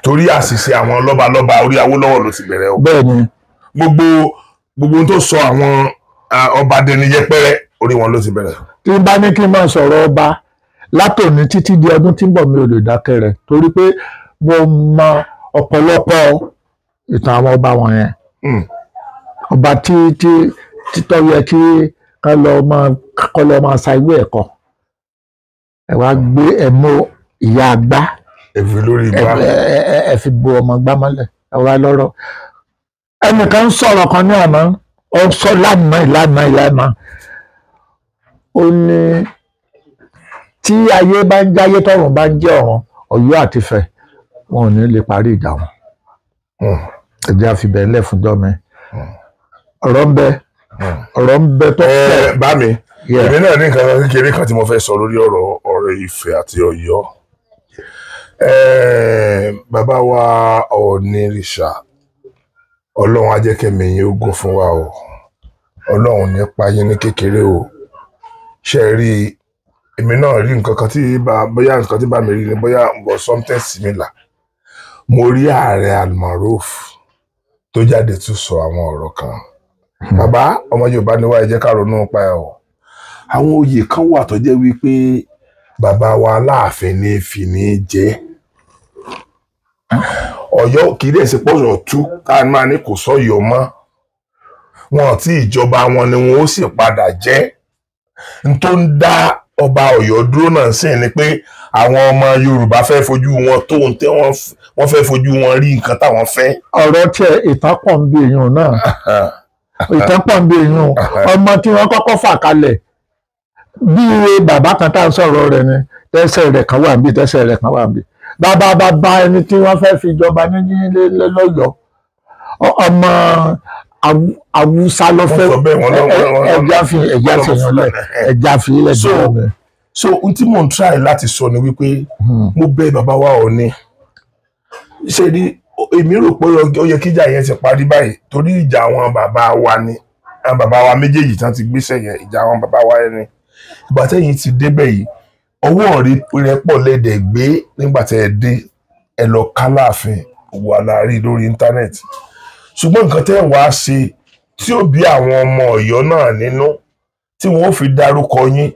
torí àṣìṣe àwọn lọ́balọ́ba orí Awólọ́wọ̀ ló ti bẹ̀rẹ̀ o.
bẹ́ẹ̀ni.
gbogbo tó sọ àwọn ọba dẹni yẹpẹrẹ orí wọn ló ti bẹ̀rẹ̀.
tí n bá ní kí n máa sọ̀rọ̀ ọba látòní títí di ọdún tí ń bọ̀ mi ò lè dákẹ́ rẹ̀ torí pé mo mọ ọ̀pọ̀lọpọ̀ ìtàn àwọn ọba wọ̀nyẹn. ọba títọ́ yẹ kí kọ́ lọ máa sa ìwé ẹ̀kọ́ ẹ wá gbé ẹ̀mú ìyá àgbá
ẹ̀fì lórí ìgbà
ẹ fi bo ọmọ gbá mọ́lẹ̀ ẹ wá lọ́rọ̀ ẹnìkan ń sọ̀rọ̀ kan ní àná ó sọ lánàá ó ní tí ayé bá ń jáyé tọ̀run bá ń jẹ́ ọ̀run Ọ̀yọ́ àti Ifẹ̀ wọn ò ní lè parí ìjà wọn ẹ̀jẹ̀ àfibẹ̀ ńlẹ̀ fúnjọ́ mi ọ̀rọ̀ ń bẹ tó pọ̀.
bá mi èmi náà ní nǹkan kékeré kan tí mo fẹ́ sọ lórí ọ̀rọ̀ Ifẹ̀ àti Ọ̀yọ́ bàbá wa Ọ̀ọ̀nìrìṣà Ọlọ́run á jẹ́ kẹ́mi yín ogun fún wa o Ọlọ́run nípa yín ní kékeré o ṣe rí èmi náà rí nǹkan kan tí bóyá nǹkan tí bá mi rí ni bóyá but something similar mo rí ààrẹ Almaroof tó jáde tún sọ àwọn ọ̀rọ̀ kan bàbá ọmọ Yorùbá ni wá ẹ jẹ́ ká ronú pa ẹ o àwọn oyè kan wà tó jẹ́ wípé bàbá wa Aláàfin ní fi ní jẹ Ọ̀yọ́ kì í dẹ̀ sí pọ̀sọ̀ tú tá a máa ní kò sọ́yọ̀ mọ́ wọn tí ìjọba wọn ni wọn ó sì padà jẹ́. n tó ń dá ọba Ọ̀yọ́ dúró náà sì ni pé àwọn ọmọ Yorùbá fẹ́ fojú wọn tó ń tẹ́ wọ́n fẹ́ fojú wọn rí nǹkan táwọn fẹ́.
ọ̀rọ̀ tiẹ̀ ìtàpọ̀ ń bí èèyàn náà ìtàpọ̀ ń bí èèyàn ọmọ tí wọ́n kọ́kọ́ fà kalẹ̀ bí bàbá kan tá à ń sọ̀rọ̀ rẹ̀ ni tẹ́sẹ̀ rẹ̀ kan wà níbí tẹ́sẹ̀ rẹ̀ kan wà níbí bàbá ẹni tí wọ́n fẹ́ fi jọba ní lọ́yọ̀ọ́ ọmọ Awúsá ló fẹ́ ẹja fi ilẹ̀ jẹ́ mi.
So ohun tí mò ń try láti sọ ni wípé mo bẹ̀ bàbá wa Ọọ̀ni ṣe ni èmi rò pé ó yẹ kíjà yẹn ti parí báyìí torí ìjà àwọn bàbá wa ni àwọn bàbá wa méjèèjì tán ti gbéṣẹ́ yẹn ìjà àwọn bàbá wa ẹni ìgbà tẹ́yìn ti débẹ̀ yìí ọwọ́ rẹ pọ̀ lẹ́dẹ̀ gbé nígbà tẹ́ ẹ dé ẹ lọ kálàáfin wà láàrin lórí íńtánẹ́ẹ̀tì ṣùgbọ́n nǹkan tẹ́ ẹ wá ṣe tí ó bí àwọn ọmọ Ọ̀yọ́ náà nínú tí wọ́n ó fi dárúkọ yín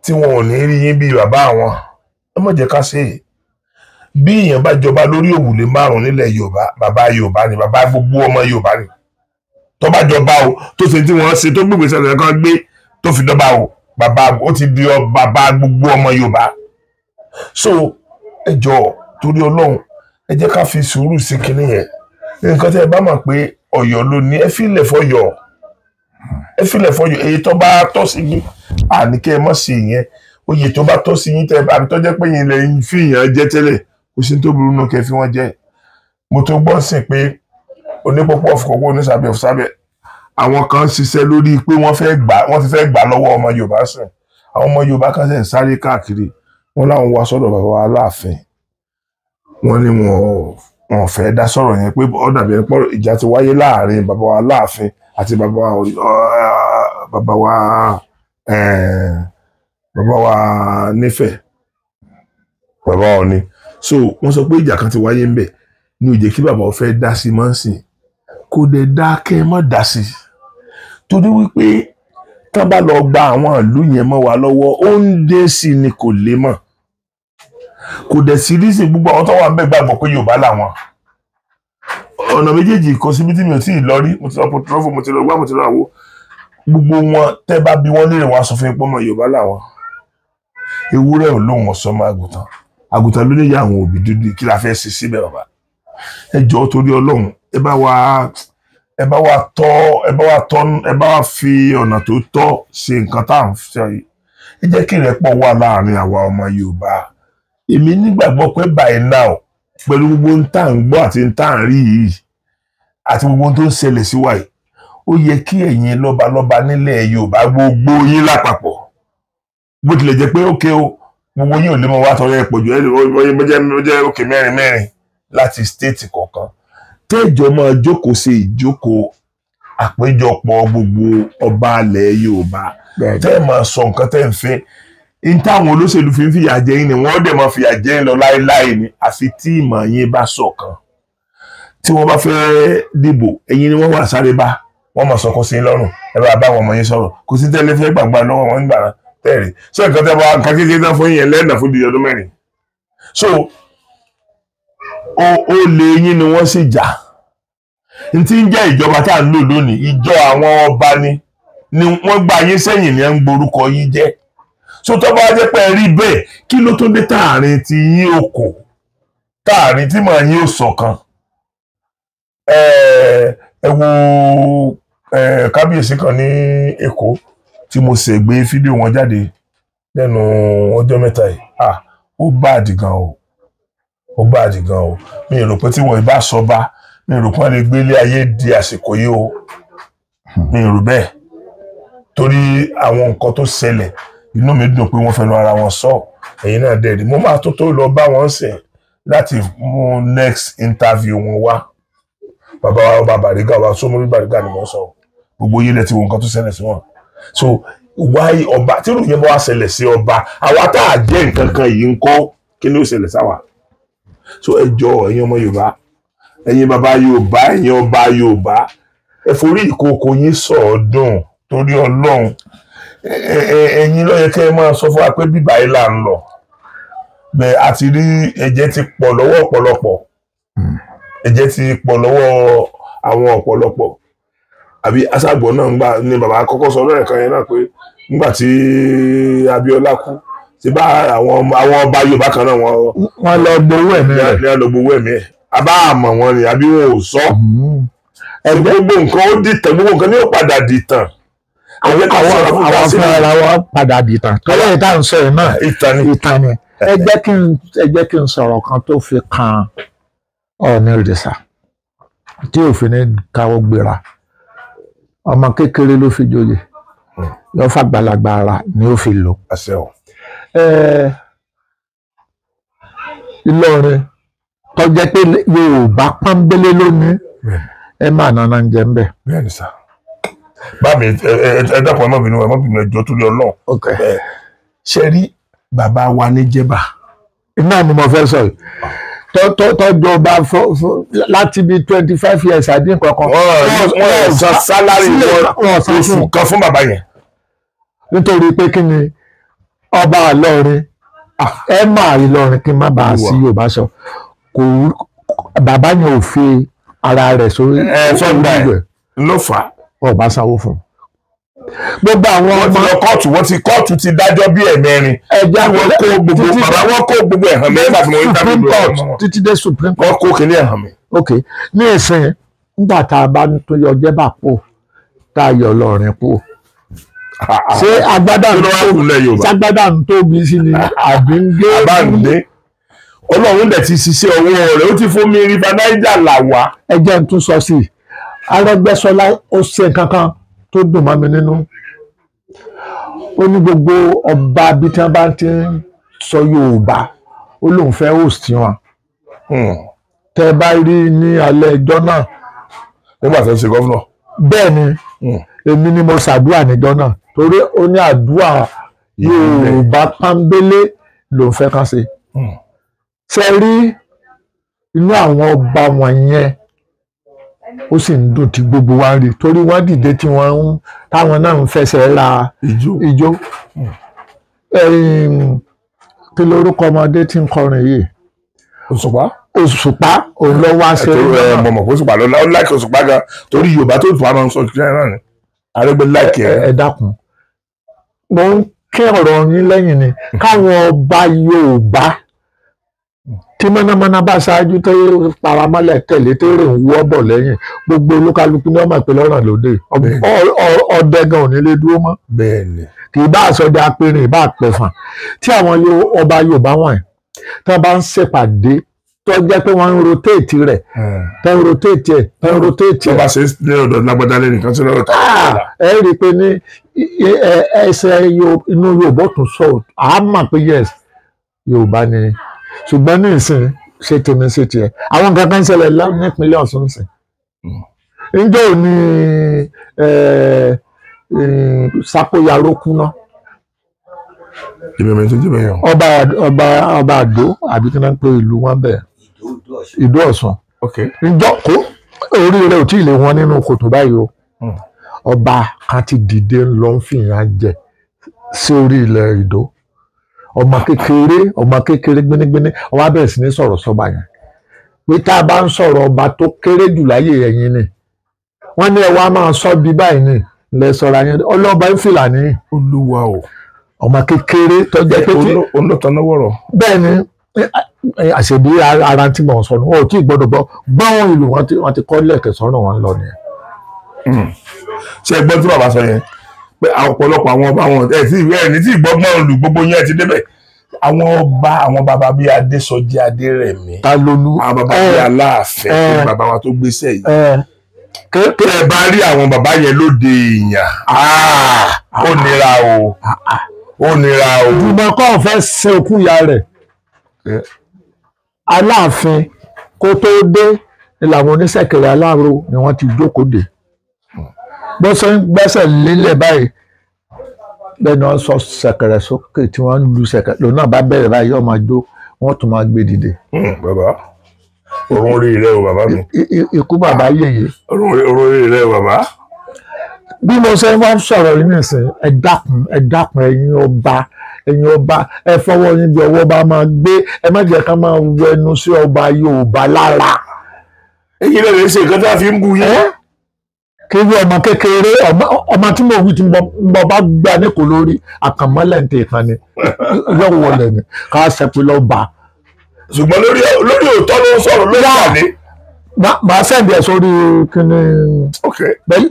tí wọn ò ní rí yín bí bàbá àwọn ẹ má jẹ́ ká ṣe é bí èèyàn bá jọba lórí òwúlé márùn nílẹ̀ Yorùbá bàbá Yorùbá ni bàbá gbogbo ọmọ Yorùbá ni tó bá jọba o tó ṣe tí wọ́n ṣe tó gbègbè sẹ́lẹ̀ kan gbé tó fi dọ́ba o bàbá ó ti di bàbá gbogbo ọmọ Yorùbá so ẹ jọ̀ọ́ torí Ọlọ́run ẹ jẹ́ ká fi sùúrù sí kinní yẹn nǹkan tẹ́ ẹ bá mọ̀ pé Ọ̀yọ́ ló ní ẹ fílẹ̀ fọ́yọ́ èyí tó bá tọ́ sí yín àníkẹ́ ẹ mọ̀ sí ìyẹn oyè tó bá tọ́ sí yín tẹ́ ẹ bá tó jẹ́ pé yín lẹ́yìn fi ìyẹn jẹ́ tẹ́lẹ̀ kò sí tó burú náà kẹ́ fi wọ́n jẹ́ mo tó gbọ́ sí pé onípọ̀pọ̀ ọ̀fọ̀kọ̀kọ̀ onísàbẹ̀ ọ̀fọ̀sábẹ̀ àwọn kan ṣiṣẹ́ lórí pé wọ́n ti fẹ́ gbà lọ́wọ́ ọmọ Yorùbá sìn àwọn ọmọ Yorùbá kan ṣe ń sáré káàkiri wọ́n láwọn wá sọ́dọ̀ bàbá wa Aláàfin wọ́n ní wọn fẹ́ dá sọ̀rọ̀ yẹn pé ó dàbí ẹni pé ìjà ti wáyé láàrin bàbá wa Aláàfin àti bàbá wa Nífẹ̀ẹ́ bàbá Ọọ̀ni so wọ́n sọ pé ìjà kan ti wáyé ń bẹ̀ ní ó jẹ́ kí bàbá ó fẹ́ dá sí mọ́ sí kò dẹ̀ dá kẹ́ ẹ mọ́ dá sí torí wípé tán bá lọ gba àwọn ìlú yẹn mọ́ wa lọ́wọ́ ó ń dé sí ni kò lè mọ̀ kò dẹ̀ sí rísìn gbogbo àwọn tó wà ń bẹ̀ gbàgbọ́ pé Yorùbá làwọn ọ̀nà méjèèjì kò síbi tí mi ò tí ì lọ rí mo ti lọ pọtulọ́fù mo ti lọ gbá mo ti lọ àwo gbogbo wọn tẹ́ bá bí wọ́n léèrè wọn aṣọ fún ipò ọmọ Yorùbá làwọn ewúrẹ́ ò lóhùn ọ̀sọ́mọ àgùntàn ló níyà àwọn òbí dúdú kí la fẹ́ ṣe síbẹ̀ bàbá ẹ jọ̀ọ́ torí Ọlọ́run ẹ bá wa fi ọ̀nà tó tọ́ ṣe nǹkan tá à ń ṣe yìí ẹ jẹ́ kí ìrẹ́pọ̀ wà láàrin àwa ọmọ Yorùbá èmi nígbàgbọ́ pé by now pẹ̀lú gbogbo ń tà ń gbọ́ àti ń tà ń rí yìí àti gbogbo tó ń ṣẹlẹ̀ sí wa yìí ó yẹ kí ẹ̀yin lọ́balọ́ba nílẹ̀ Yorùbá gbogbo yín lápapọ̀ bó tilẹ̀ jẹ́ pé ókè o gbogbo yín ò lè mọ wá tọrọ ẹ̀ pọ̀jù ẹ̀ jẹ́ òkè mẹ́rin láti stéètì kọ̀ọ̀kan tẹ́jọ́ máa jókòó sí ìjókòó àpéjọpọ̀ gbogbo ọba ilẹ̀ Yorùbá tẹ́ ẹ̀ máa sọ nǹkan tẹ́ ń fẹ́ ní táwọn olóṣèlú fi ń fìyà jẹ yín ni wọ́n dẹ̀ máa fìyà jẹ yín lọ láéláé ni àfi tí ìmọ̀ yín bá ṣọ̀kan tí wọ́n bá fẹ́ dìbò ẹ̀yin ni wọ́n wà sáré bá wọ́n máa sọkún sí lọ́rùn ẹ bá bá àwọn ọmọ yín sọ̀rọ̀ kò sí tẹ́lẹ̀ fẹ́ gbàgbà lọ́wọ́ wọn nígbà tẹ́rì ṣé nǹkan tẹ́ bá nǹkan kékeré tán fún yín lẹ́ẹ̀nà fún bíi ọdún mẹ́rin so ó lé yín ni wọ́n sì jà n tí ń jẹ́ ìjọba tá à ń lò lónìí ìjọ àwọn ọba ni wọ́n gbà yín sẹ́yìn ní ẹ̀ ń gborúkọ yín jẹ́ so tó bá jẹ́ pé rí bẹ́ẹ̀ kí ló tó dé táàrin tí yín òkò táàrin tí màá yín ò ṣọ̀kan ẹ wo kábíyèsí kan ní Èkó tí mo ṣe gbé fídíò wọn jáde lẹ́nu ọjọ́ mẹ́ta yìí ó báàdì gan o mi ò rò pé tí wọ́n ì bá sọba mi ò rò pé wọ́n lè gbélé ayé di àsìkò yìí o mi ò rò bẹ́ẹ̀ torí àwọn nǹkan tó ṣẹlẹ̀ inú mi dùn pé wọ́n fẹnu ara wọn sọ ẹ̀yin náà dẹ̀rí mo máa tó lọ bá wọn sìn láti mú next interview wọn wá bàbá wa ọba Bàrígà wa Sómórí Bàrígà ni mo sọ gbogbo yín lẹ ti wo nǹkan tó ṣẹlẹ̀ sí wọn so wáyé ọba tí ìròyìn bá wá ṣẹlẹ̀ sí ọba àwa tá a jẹ́ nǹkan kan yìí ń kọ́ kí ni ó ṣẹlẹ̀ sáwà so ẹ jọ̀ọ́ ẹ̀yin ọmọ Yorùbá ẹ̀yin bàbá Yorùbá ẹ̀yin ọba Yorùbá ẹ forí ìkòkò yín sọ̀ọ́dún torí Ọlọ́run ẹ̀yin ló yẹ kẹ́ ẹ máa sọ fún wa pé bíbá yìí là ń lọ bẹ́ẹ̀ àti rí ẹ̀jẹ̀ ti pọ̀ lọ́wọ́ ọ̀pọ̀lọpọ̀ ẹ̀jẹ̀ ti pọ̀ lọ́wọ́ àwọn ọ̀pọ̀lọpọ̀ àbí aṣáàgbọ̀ náà ń gbà ní bàbá kọ́kọ́ sọ lọ́rẹ̀ kan yẹn náà pé nígbà tí Abíọ́lá kú ti bá àwọn ọba Yorùbá kan náà
wọ́n lọ gbowó ẹ̀mí rẹ̀.
ní lọ gbowó ẹ̀mí ẹ̀ abá àmọ̀ wọn ni àbí wọn ò sọ. gbogbo nǹkan ó dìtàn gbogbo nǹkan ni ó padà dìtàn.
àwọn fúnra wọn padà dìtàn tọ́lá ìta ń sọ yìí náà ìtàn ni. ẹ jẹ́ kí n sọ̀rọ̀ kan tó fi kan Ọọ̀ni Ìrìṣà tí òfin ní káwọ́ gbéra ọmọ kékeré ló fi joyè yóò fàgbàlagbà ara ni ó fi lò. Ìlọrin tó jẹ́ pé Yorùbá pọ́nbélé lónìí ẹ máa nana ń jẹ ń bẹ̀.
bẹ́ẹ̀ ni sà báàmì ẹ dákun ẹ má bínú ẹjọ́ torí Ọlọ́run ṣe rí bàbá wa ní Jẹ̀bà.
iná ni mo fẹ́ sọ yìí tọ́jọba láti bí 25 years àdín kankan.
wọ́n san sálárì oṣù kan fún bàbá yẹn.
nítorí pé kí ni ọba Ìlọrin ẹ máa Ìlọrin kí n má bàa sí Yorùbá sọ kò bàbá yẹn ò fi ara rẹ̀ sórí
ẹ̀ ló fà á.
ọba sanwó fún un. gbogbo àwọn
ọmọ kóòtù ti dájọ́ bí ẹ̀mẹ́rin.
ẹja
wọn kó gbogbo ẹ̀hàn mi nígbà tí mo ń dábìí
Supreme Court títí dé Supreme Court.
wọ́n kó kínní ẹ̀hàn mi.
ok ní ìsìn nígbà tá a bá tó yọ Jẹ̀bà pò tá a yọ Ìlọrin pò ṣé agbádá ń tóbi sí ni àbí ń gé.
àbáǹdé Ọlọ́run dẹ̀ ti ṣiṣẹ́ ọwọ́ rẹ̀ ó ti fún mi River Niger là wá.
ẹ jẹ́ n tún sọ sí i Arẹ́gbẹ́ṣọlá ó ṣe kankan tó dùn mọ́ mi nínú ó ní gbogbo ọba bí tí wọ́n bá ti ń sọ Yorùbá ó lóun fẹ́ host wọn tẹ́ bá rí ní alẹ́ ẹjọ́ náà.
nígbà tó ń ṣe gọ́fúnà.
bẹ́ẹ̀ ni èmi ni mo ṣàdúrà níjọ́ náà torí ó ní àdúrà Yorùbá pọ́nbélé lòun fẹ́ kàn ṣe. ṣe rí inú àwọn ọba wọ̀nyẹn ó sì ń dùn tí gbogbo wa rí torí wọ́n dìde tí wọ́n ń táwọn náà ń fẹsẹ̀ ra ijó. kí lorúkọ ọmọdé tí ń kọrin yìí. Òṣùpá òun ló wá ṣe.
mọ̀mọ́ kó Òṣùpá ló láìkí Òṣùpá gan torí Yorùbá tó tù wá máa ń sọ ìkíni náà ni Arẹ́gbẹ́ láìkí ẹ̀.
ẹ dákun mo ń kí ọ̀rọ̀ yín lẹ́yìn ni káwọn ọba Yorùbá tí mọ́nàmọ́ná bá ṣáájú tó paramọ́lẹ̀ tẹ̀lé tó rè ń wọ́ bọ̀ lẹ́yìn gbogbo olúkálukú ní ọmọ ìpínlẹ̀ ọ̀ràn lóde ọdẹ gan ò ní lè dúró mọ́.
bẹ́ẹ̀ni.
kì í bá àsọdẹ apẹ̀rìn ìbá àpẹ̀fàn tí àwọn ọba Yorùbá wọ̀nyí tí wọ́n bá ń ṣèpàdé tó jẹ́ pé wọ́n ń rotéètì rẹ̀ tó ń rotéètì ẹ̀ tó ń rotéètì ẹ̀.
tó bá ṣe ní ọ̀dọ̀ lágbádá lẹ́nu kan tí lọ́rọ̀ tàbí.
ẹ rí i pé ní ẹsẹ̀ inú Yorùbá tún sọ àmọ́ pé yes Yorùbá ni ṣùgbọ́n ní ìsìn ṣe tèmi ṣe tiẹ̀ àwọn nǹkan kan ń ṣẹlẹ̀ nípínlẹ̀ Ọ̀ṣun sìn. ǹjẹ́ ò ní Sápóyaró kú ná.
ìbẹ̀rẹ̀ tó jẹ́ bẹ́ẹ̀ yàn.
ọba Àdó àbí kí wọ́n ń pe ìlú wọn bẹ́ẹ̀ Ìdó Ọ̀ṣun. ǹjọ́ kó orí rẹ̀ ò tí ì lè wọn nínú kòtò báyìí o ọba kan ti dìde lọ ń fìyàn jẹ sí orí ilẹ̀ Ìdó ọmọ kékeré gbénégbéné ọba bẹ̀rẹ̀ sí ní sọ̀rọ̀ sọ́ba yẹn pé tá a bá ń sọ̀rọ̀ ọba tó kéré jù láyé ẹ̀yin ni wọ́n ní ẹ wá máa sọ bí báyìí ni lẹ sọ̀rọ̀ yẹn ọlọ́ba ń fìlà ní.
Olúwa o.
ọmọ kékeré tó jẹ́ pé tí.
olóòtọ́nàwọ̀rọ̀.
bẹ́ẹ̀ ni àṣebí ara tí mo sọ wọn ò tí ì gbọ́dọ̀ gbọ́n ìlú wọn ti kọ́ lẹ̀kẹ̀ sọ́rọ̀ wọn lọ nìyẹn.
ṣé ẹ gbọ́ tí bàbá sọ yẹn pé ọ̀pọ̀lọpọ̀ àwọn ọba wọn ẹni tí ìgbọ́gbọ́n olù gbogbo yẹn ti débẹ̀ àwọn bàbá bíi Adésọjí Adérẹ̀mí
Talolú
àwọn bàbá bíi Aláàfin bàbá wa tó gbéṣẹ́ yìí tẹ́ ẹ bá rí àwọn bàbá yẹn lóde èèyàn ó nira o.
ìgbìmọ̀ kan fẹ́ ṣe òkú ìyá rẹ̀ Aláàfin kó tó dé ìlànà oníṣẹ̀kẹ̀rẹ̀ Aláàrò ni wọ́n ti jókòó dé bó ṣe ń gbẹ́sẹ̀ lélẹ̀ báyìí bẹ́ẹ̀ ni wọ́n sọ ṣẹ̀kẹ̀rẹ̀ sókè tí wọ́n ń lu ṣẹ̀kẹ̀rẹ̀ lòun náà bá bẹ̀rẹ̀ báyìí yóò máa jó wọ́n tún máa gbé dìde.
bàbá orun orí rẹ o bàbá mi.
ikú bàbá yèyé.
orun orí rẹ o bàbá.
bí mo ṣe máa ń sọ̀rọ̀ yìí nìsín ẹ dákun ẹ̀yin ọba ẹ fọwọ́ yín bí ọwọ́ bá máa gbé ẹ má jẹ́ ká máa wẹnu sí ọba Yorùbá lára.
èyí lè ṣe nǹkan tí a fi ń bu yín.
kí irú ọmọ kékeré ọmọ tí mo wí tí mo bá gbà ní kò lórí àkànmọ́lẹ̀ ń tè kan ni yóò wọlé ni ká sẹ́pẹ́ lọ́ọ́ bá.
ṣùgbọ́n lórí òótọ́ ló ń sọ̀rọ̀ lórí àlè.
màá sẹ́ndì ẹ̀ sórí kíni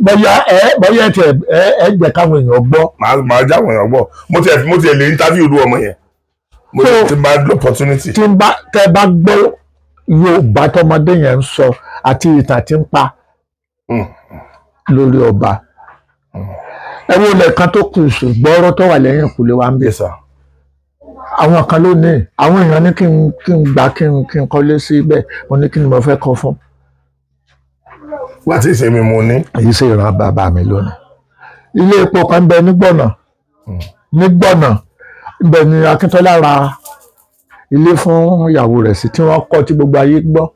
bóyá ẹ jẹ́ káwọn èèyàn gbọ́.
màá jáwọn èèyàn gbọ́ mo tiẹ̀ lè interview irú ọmọ yẹn mo ti bá opportunity.
tẹ́ bá gbọ́ Yorùbá tọmọdé yẹn ń sọ àti ìtàn tí ń pa lórí ọba ẹ wo lẹ́ẹ̀kan tó kù ṣùgbọ́n ọ̀rọ̀ tó wà lẹ́yìn ìkùlé wa ń bẹ̀. àwọn kan ló ní àwọn èèyàn ní kí n gbà kí n kọ́lé sí bẹ́ẹ̀ mo ní kí ni mo fẹ́ kọ́ fún.
wá tí ìṣe mi mo ní.
èyí sì ràn bàbá mi lónìí. ilé epo kan ń bẹ nígbọ̀nà ibẹ̀ ni Akíntọ́lá ra ilé fún ìyàwó rẹ̀ sí tí wọ́n kọ́ tí gbogbo ayé gbọ́.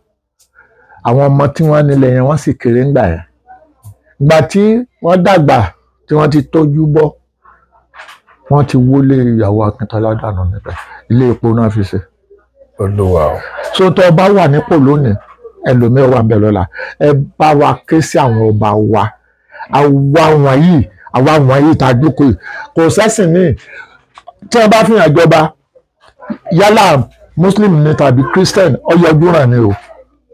àwọn ọmọ tí wọ́n nílẹ̀ yẹn wọ́n sì kéré ńgbà yẹn. ìgbà tí wọ́n dàgbà tí wọ́n ti tójú bọ́ wọ́n ti wọlé ìyàwó Akíntọ́lá dànù níbẹ̀ ilé epo náà fi ṣe.
Olúwa o.
so tó bá wà nípò lónìí ẹlòmíràn wà ń bẹ lọ́la ẹ bá wa ké sí àwọn ọba wa àwa wọ̀nyí tá a jókòó yìí kò sẹ́sìn míì tí wọ́n bá fi hàn jọba yálà muslim ni tàbí christian ọyọjú ràn ni o.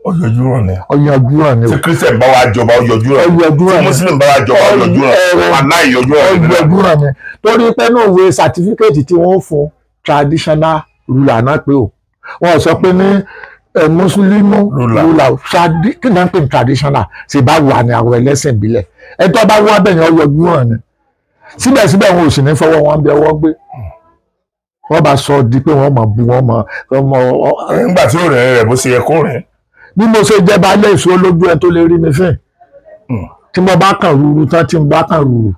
ọyọjú ràn ni.
ọyọjú ràn ni o.
tí christian bá wa jọba ọyọjú ràn ni. tí muslim bá wa jọba ọyọjú ràn ni. aláìyọjú ràn ni.
ọyọjú ràn ni torí pé náà wo sàtífíkẹ́ẹ̀tì tí wọ́n fún traditional ruler náà pé o wọ́n sọ pé ní mùsùlùmí ruler kí náà ń pè ní traditional ṣe bá wà ní àwọn ẹlẹ́sìn ìbílẹ̀ ẹ̀tọ́ bá wọ́n bẹ̀yẹn ọyọjú ràn ni síbẹ̀síbẹ̀ wọn ò sì ní fọwọ́ wọn bí ọwọ́ gbé wọ́n bá sọ di pé wọ́n mọ̀ bú wọ́n mọ̀.
nígbà tí ó rẹ̀ bó ṣe yẹ kó rẹ̀.
bí mo ṣe jẹ́ baálé ìṣó lójú ẹ tó lè rí mi fín tí mo bá kàn rúru tán tí mo bá kàn rúru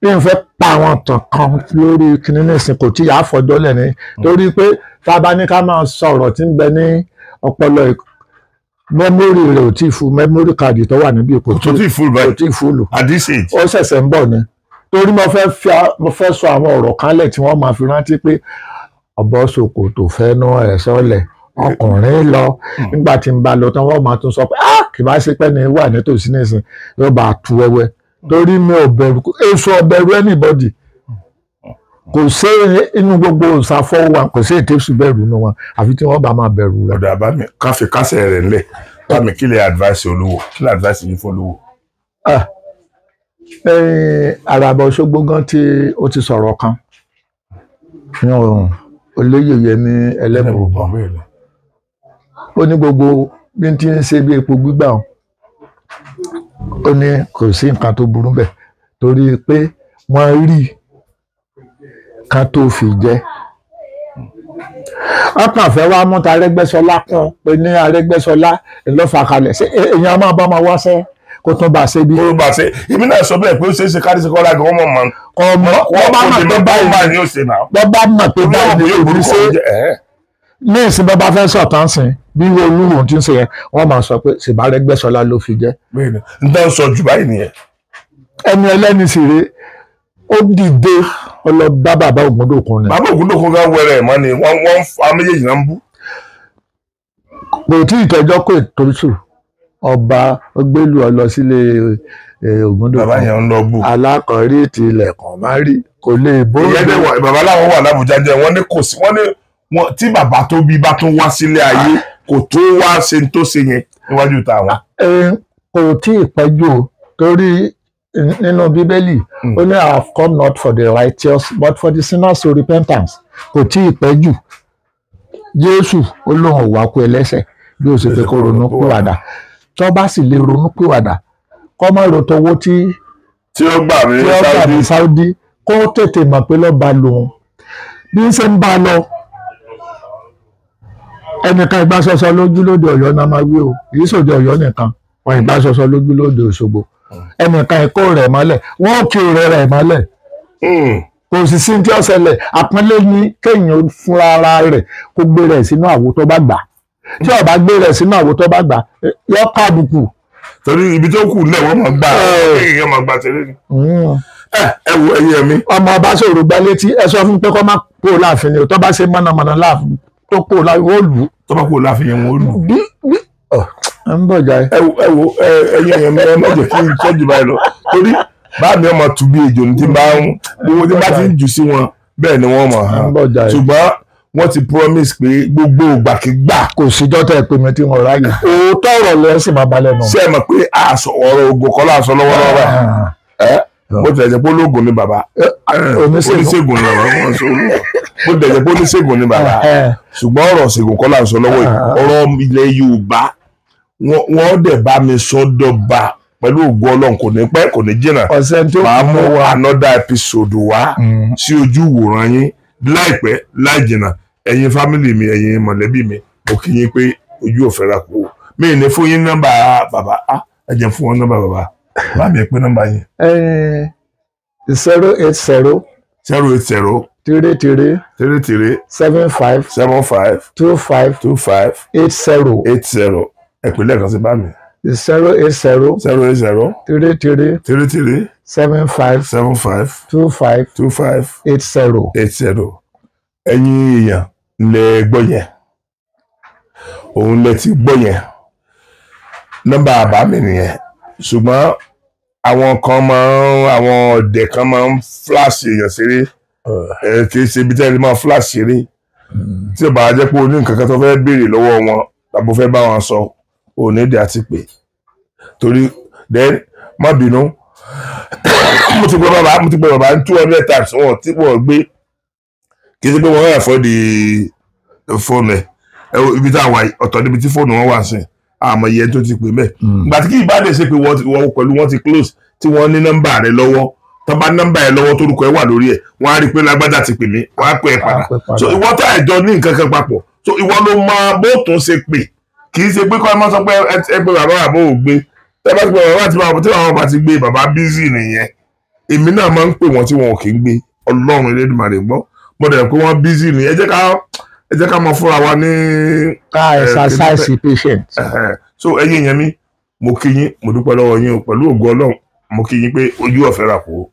bí n fẹ́ pa àwọn tàn kan lórí kinní nísìn kò tí yà á fọjọ́ lẹ̀ ní torí pé tá a bá ní ká máa sọ̀rọ̀ tí ń bẹ ní ọpọlọ mẹ́mórì rẹ̀ ò tí ì fún mẹ́mórì káàdì tó wà níbí kò tí ì fúlù ó ṣẹ̀ṣẹ̀ ń bọ̀ ni torí mo fẹ́ sọ àwọn ọ̀rọ̀ kanlẹ̀ tí wọ́n máa fi rántí pé ọ̀bọ ṣòkòtò fẹ́nu ẹ̀ sọ́lẹ̀ ọkùnrin lọ nígbà tí n bá lọ tán wọ́n máa tún sọ pé kì bá ṣe pẹ́ ni wà nítòsí nísìn yóò bá tu wẹ́wẹ́ torí mi ò bẹ̀rù èso ọ̀bẹ̀rù anybody kò sí inú gbogbo ìsàfọ́ wa kò sí ètò ìbẹ̀rù nínú wọn àfi tí wọ́n bá máa bẹ̀rù rẹ̀.
ọ̀dà bá mi káfí kásẹ̀ rẹ̀ ńlẹ̀ bá mi kí lè advice olówó kí lè advice yín fún olówó.
Àràbà Òṣogbo gan tí ó ti sọ̀rọ̀ kan yan olóyè Yẹmí Ẹlẹ́bùúbọn ó ní gbogbo bí n ti ń ṣe bí epo gbígbà ó ní kò sí nǹkan tó burú bẹ̀ torí pé wọ́n rí kan tó fi jẹ́ ọkàn fẹ́ wá mú ta Arẹ́gbẹ́ṣọlá kan pé ní Arẹ́gbẹ́ṣọlá ìlọ́fà kalẹ̀ ṣé èèyàn máa bá máa wá sẹ́ kó tún bá a ṣe bí.
kó bá a ṣe èmi náà sọ bẹ́ẹ̀ pé ó ṣeé ṣe kárí sí kọ́lá gan wọ́n mọ̀
wọ́n bá mọ̀ pé báyìí
ni ó ṣe náà.
wọ́n bá mọ̀ pé báyìí ni òbí ṣe ní ìsìn bá bá fẹ́ sọ̀tàn sìn bí Olúwo ti ń ṣe yẹn wọ́n máa sọ pé ṣèbá Arẹ́gbẹ́ṣọlá ló fi jẹ́.
bẹ́ẹ̀ni n tán sọ jù báyìí nìyẹn.
ẹni ẹlẹ́ni sì rèé ó dìde ọlọ́ba bàbá Ògúndòkun ni.
bàbá Ògúndòkun gan wẹrẹ mọ ni wọ́n fa méjèèjì náà ń bú.
kò tí ì tẹjọ́ kó ètò ìṣù ọba gbélú ọ lọ sílé Ògúndòkun.
bàbá yẹn ń lọ bù.
alákọ̀ọ́rí ti ilẹ̀kùn má rí kò lè bóyá.
ìyẹn dẹ bàbá làwọn wà lábùjá jẹ wọ́n ní kò sí wọ́n ní tí bàbá tó bí bá tún wá sílé ayé kò tó wá ṣe tó ṣe yẹn níwájú táwọn.
kò tí ì pẹ́jù torí nínú Bíbélì ó ní I have come not for the righteous but for the sinners to repentance kò tí ì pẹ́jù Jésù ó lóun ò wá kú ẹlẹ́ṣẹ̀ bí ó ṣe pé kó ronú pìwàdà tó bá sì lè ronú pìwàdà kó má ro tówó tí
ó gbà ní
Saudi kó tètè mọ̀ pé lọ́ọ́ bá lòun bí ń ṣe ń bá a lọ ẹnìkan ìgbàsọsọ lójúlóde Ọ̀yọ́ náà máa wí o èyí sòjọ Ọ̀yọ́ nìkan wọn ìgbàsọsọ lójúlóde Òṣogbo ẹnìkan ẹkọ rẹ̀ mọ́lẹ̀ wọn ò kí rẹ̀ rẹ̀ mọ́lẹ̀ kò sì sí tí ó ṣẹlẹ̀ àpọ́nlé ní kéèyàn fúnra ara rẹ̀ kó gbé rẹ̀ sínú àwo tó bá gbà tí ó bá gbé rẹ̀ sínú àwo tó bá gbà yọ kábùkù.
torí ibi tó kù lẹ̀ wọ́n máa gbà èèyàn máa gbà tẹ́lẹ̀ ni. ẹ wo ẹyẹ mi.
ọmọ ọba sọ̀rọ̀ gbá létí ẹ sọ fún pé kó má kó láàfin ni tó bá ṣe mọ̀nàmọ́ná láàfin tó kó láàfin ó lù ú.
tó bá kó láàfin yẹn wọ́n ó lù ú.
ń bọ̀ jáì.
ẹ wo ẹyin ẹ̀yàn mi ẹ má jẹ́ kí n tọ́jú báyìí lọ torí bá mi ọmọ tù bí ejò ní tí bá ti ń jù sí wọn bẹ́ẹ̀ ni wọ́n mọ̀
ń bọ̀ jáì.
ṣùgbọ́n wọ́n ti promise pé gbogbo ìgbàkigbà
kò síjọ́ tẹ̀ pé mi tí mo ráyè. òótọ́ ọ̀rọ̀ lẹ́ sì máa balẹ̀ nù.
ṣé ẹ mọ̀ pé ọ̀rọ̀ ògùn kọ́ láǹsọ lọ́wọ́lọ́wọ́ bó tilẹ̀ jẹ́ pé ológun ni bàbá oníṣègùn ni bàbá bó tilẹ̀ jẹ́ pé oníṣègùn ni bàbá ṣùgbọ́n ọ̀rọ̀ ṣègùn kọ́ láǹsọ lọ́wọ́ yìí ọ̀rọ̀ ilẹ̀ Yorùbá wọ́n dẹ̀ bá mi sọ dọ́ba pẹ̀lú ògùn Ọlọ́run kò ní pẹ́ kò ní jìnnà máa mú another episode wá sí ojú ìwòran yín láìpẹ́ láì jìnnà ẹ̀yin fámìlì mi ẹ̀yin mọ̀lẹ́bí mi mo kí yín pé ojú ò fẹ́ ra kú mi ní fún yín nọ́mbà bàbá ẹ jẹ́ fún wọn nọ́mbà bàbá bá mi pé nọ́mbà yín.
080
080
33
33
75
75
25
25
80
80 ẹ pè lẹ́ẹ̀kan sí bá mi.
080
080
33
33
75
75
25
25
80.
80 ẹ̀yin èèyàn lẹ gbọ́ yẹn òun lẹ ti gbọ́ yẹn nọ́mbà àbá mi nìyẹn ṣùgbọ́n àwọn ọ̀dẹ̀ kan máa ń flash èèyàn ṣeré kì í ṣe ibi tẹ́lẹ̀ máa flash ṣeré tí ò bá jẹ́ pé o ní nǹkan kan tó fẹ́ béèrè lọ́wọ́ wọn tàbí o fẹ́ bá wọn sọ ò ní ìdí àti pé torí then má bínú mo ti gbọ́ bàbá 200 times wọn tí wọ́n gbé kì í ṣe pé wọ́n rẹ̀ fọ́ di fóònù ẹ̀ ibi tá a wà ọ̀tọ̀ níbi tí fóònù wọn wà sí àmọ́ iye tó ti pè mẹ́ ìgbà tí kì í bá dé ṣe pé wọ́n pẹ̀lú wọn ti close tí wọ́n ní nọ́mbà rẹ lọ́wọ́ tó bá nọ́mbà ẹ lọ́wọ́ torúkọ ẹ wà lórí ẹ̀ wọ́n á rí i pé lágbájá ti pè mí wọ́n á pè ẹ padà so ìwọ tá ẹ̀jọ ní nǹkan kan papọ̀ so ìwọ ló máa bó tún ṣe pè kì í ṣe pé kọ́ ẹ máa sọ pé ẹ pé bàbá àbó ò gbé tẹ bá ti pè bàbá tí bàbá bá ti gbé bàbá bízì nìyẹn èmi náà máa ń pè wọ́n tí wọn ò kì í gbé Ọlọ́run Elédùmarè gbọ́ mo dẹ̀ pé wọ́n bízì ni ẹ jẹ́ ká mọ fúnra wa ní.
exercise patient.
so ẹ̀yin yẹn mi mo kí yín mo dúpẹ́ lọ́wọ́ yín o pẹ̀lú ògo Ọlọ́run mo kí yín pé ojú ọ̀fẹ́ rà kó.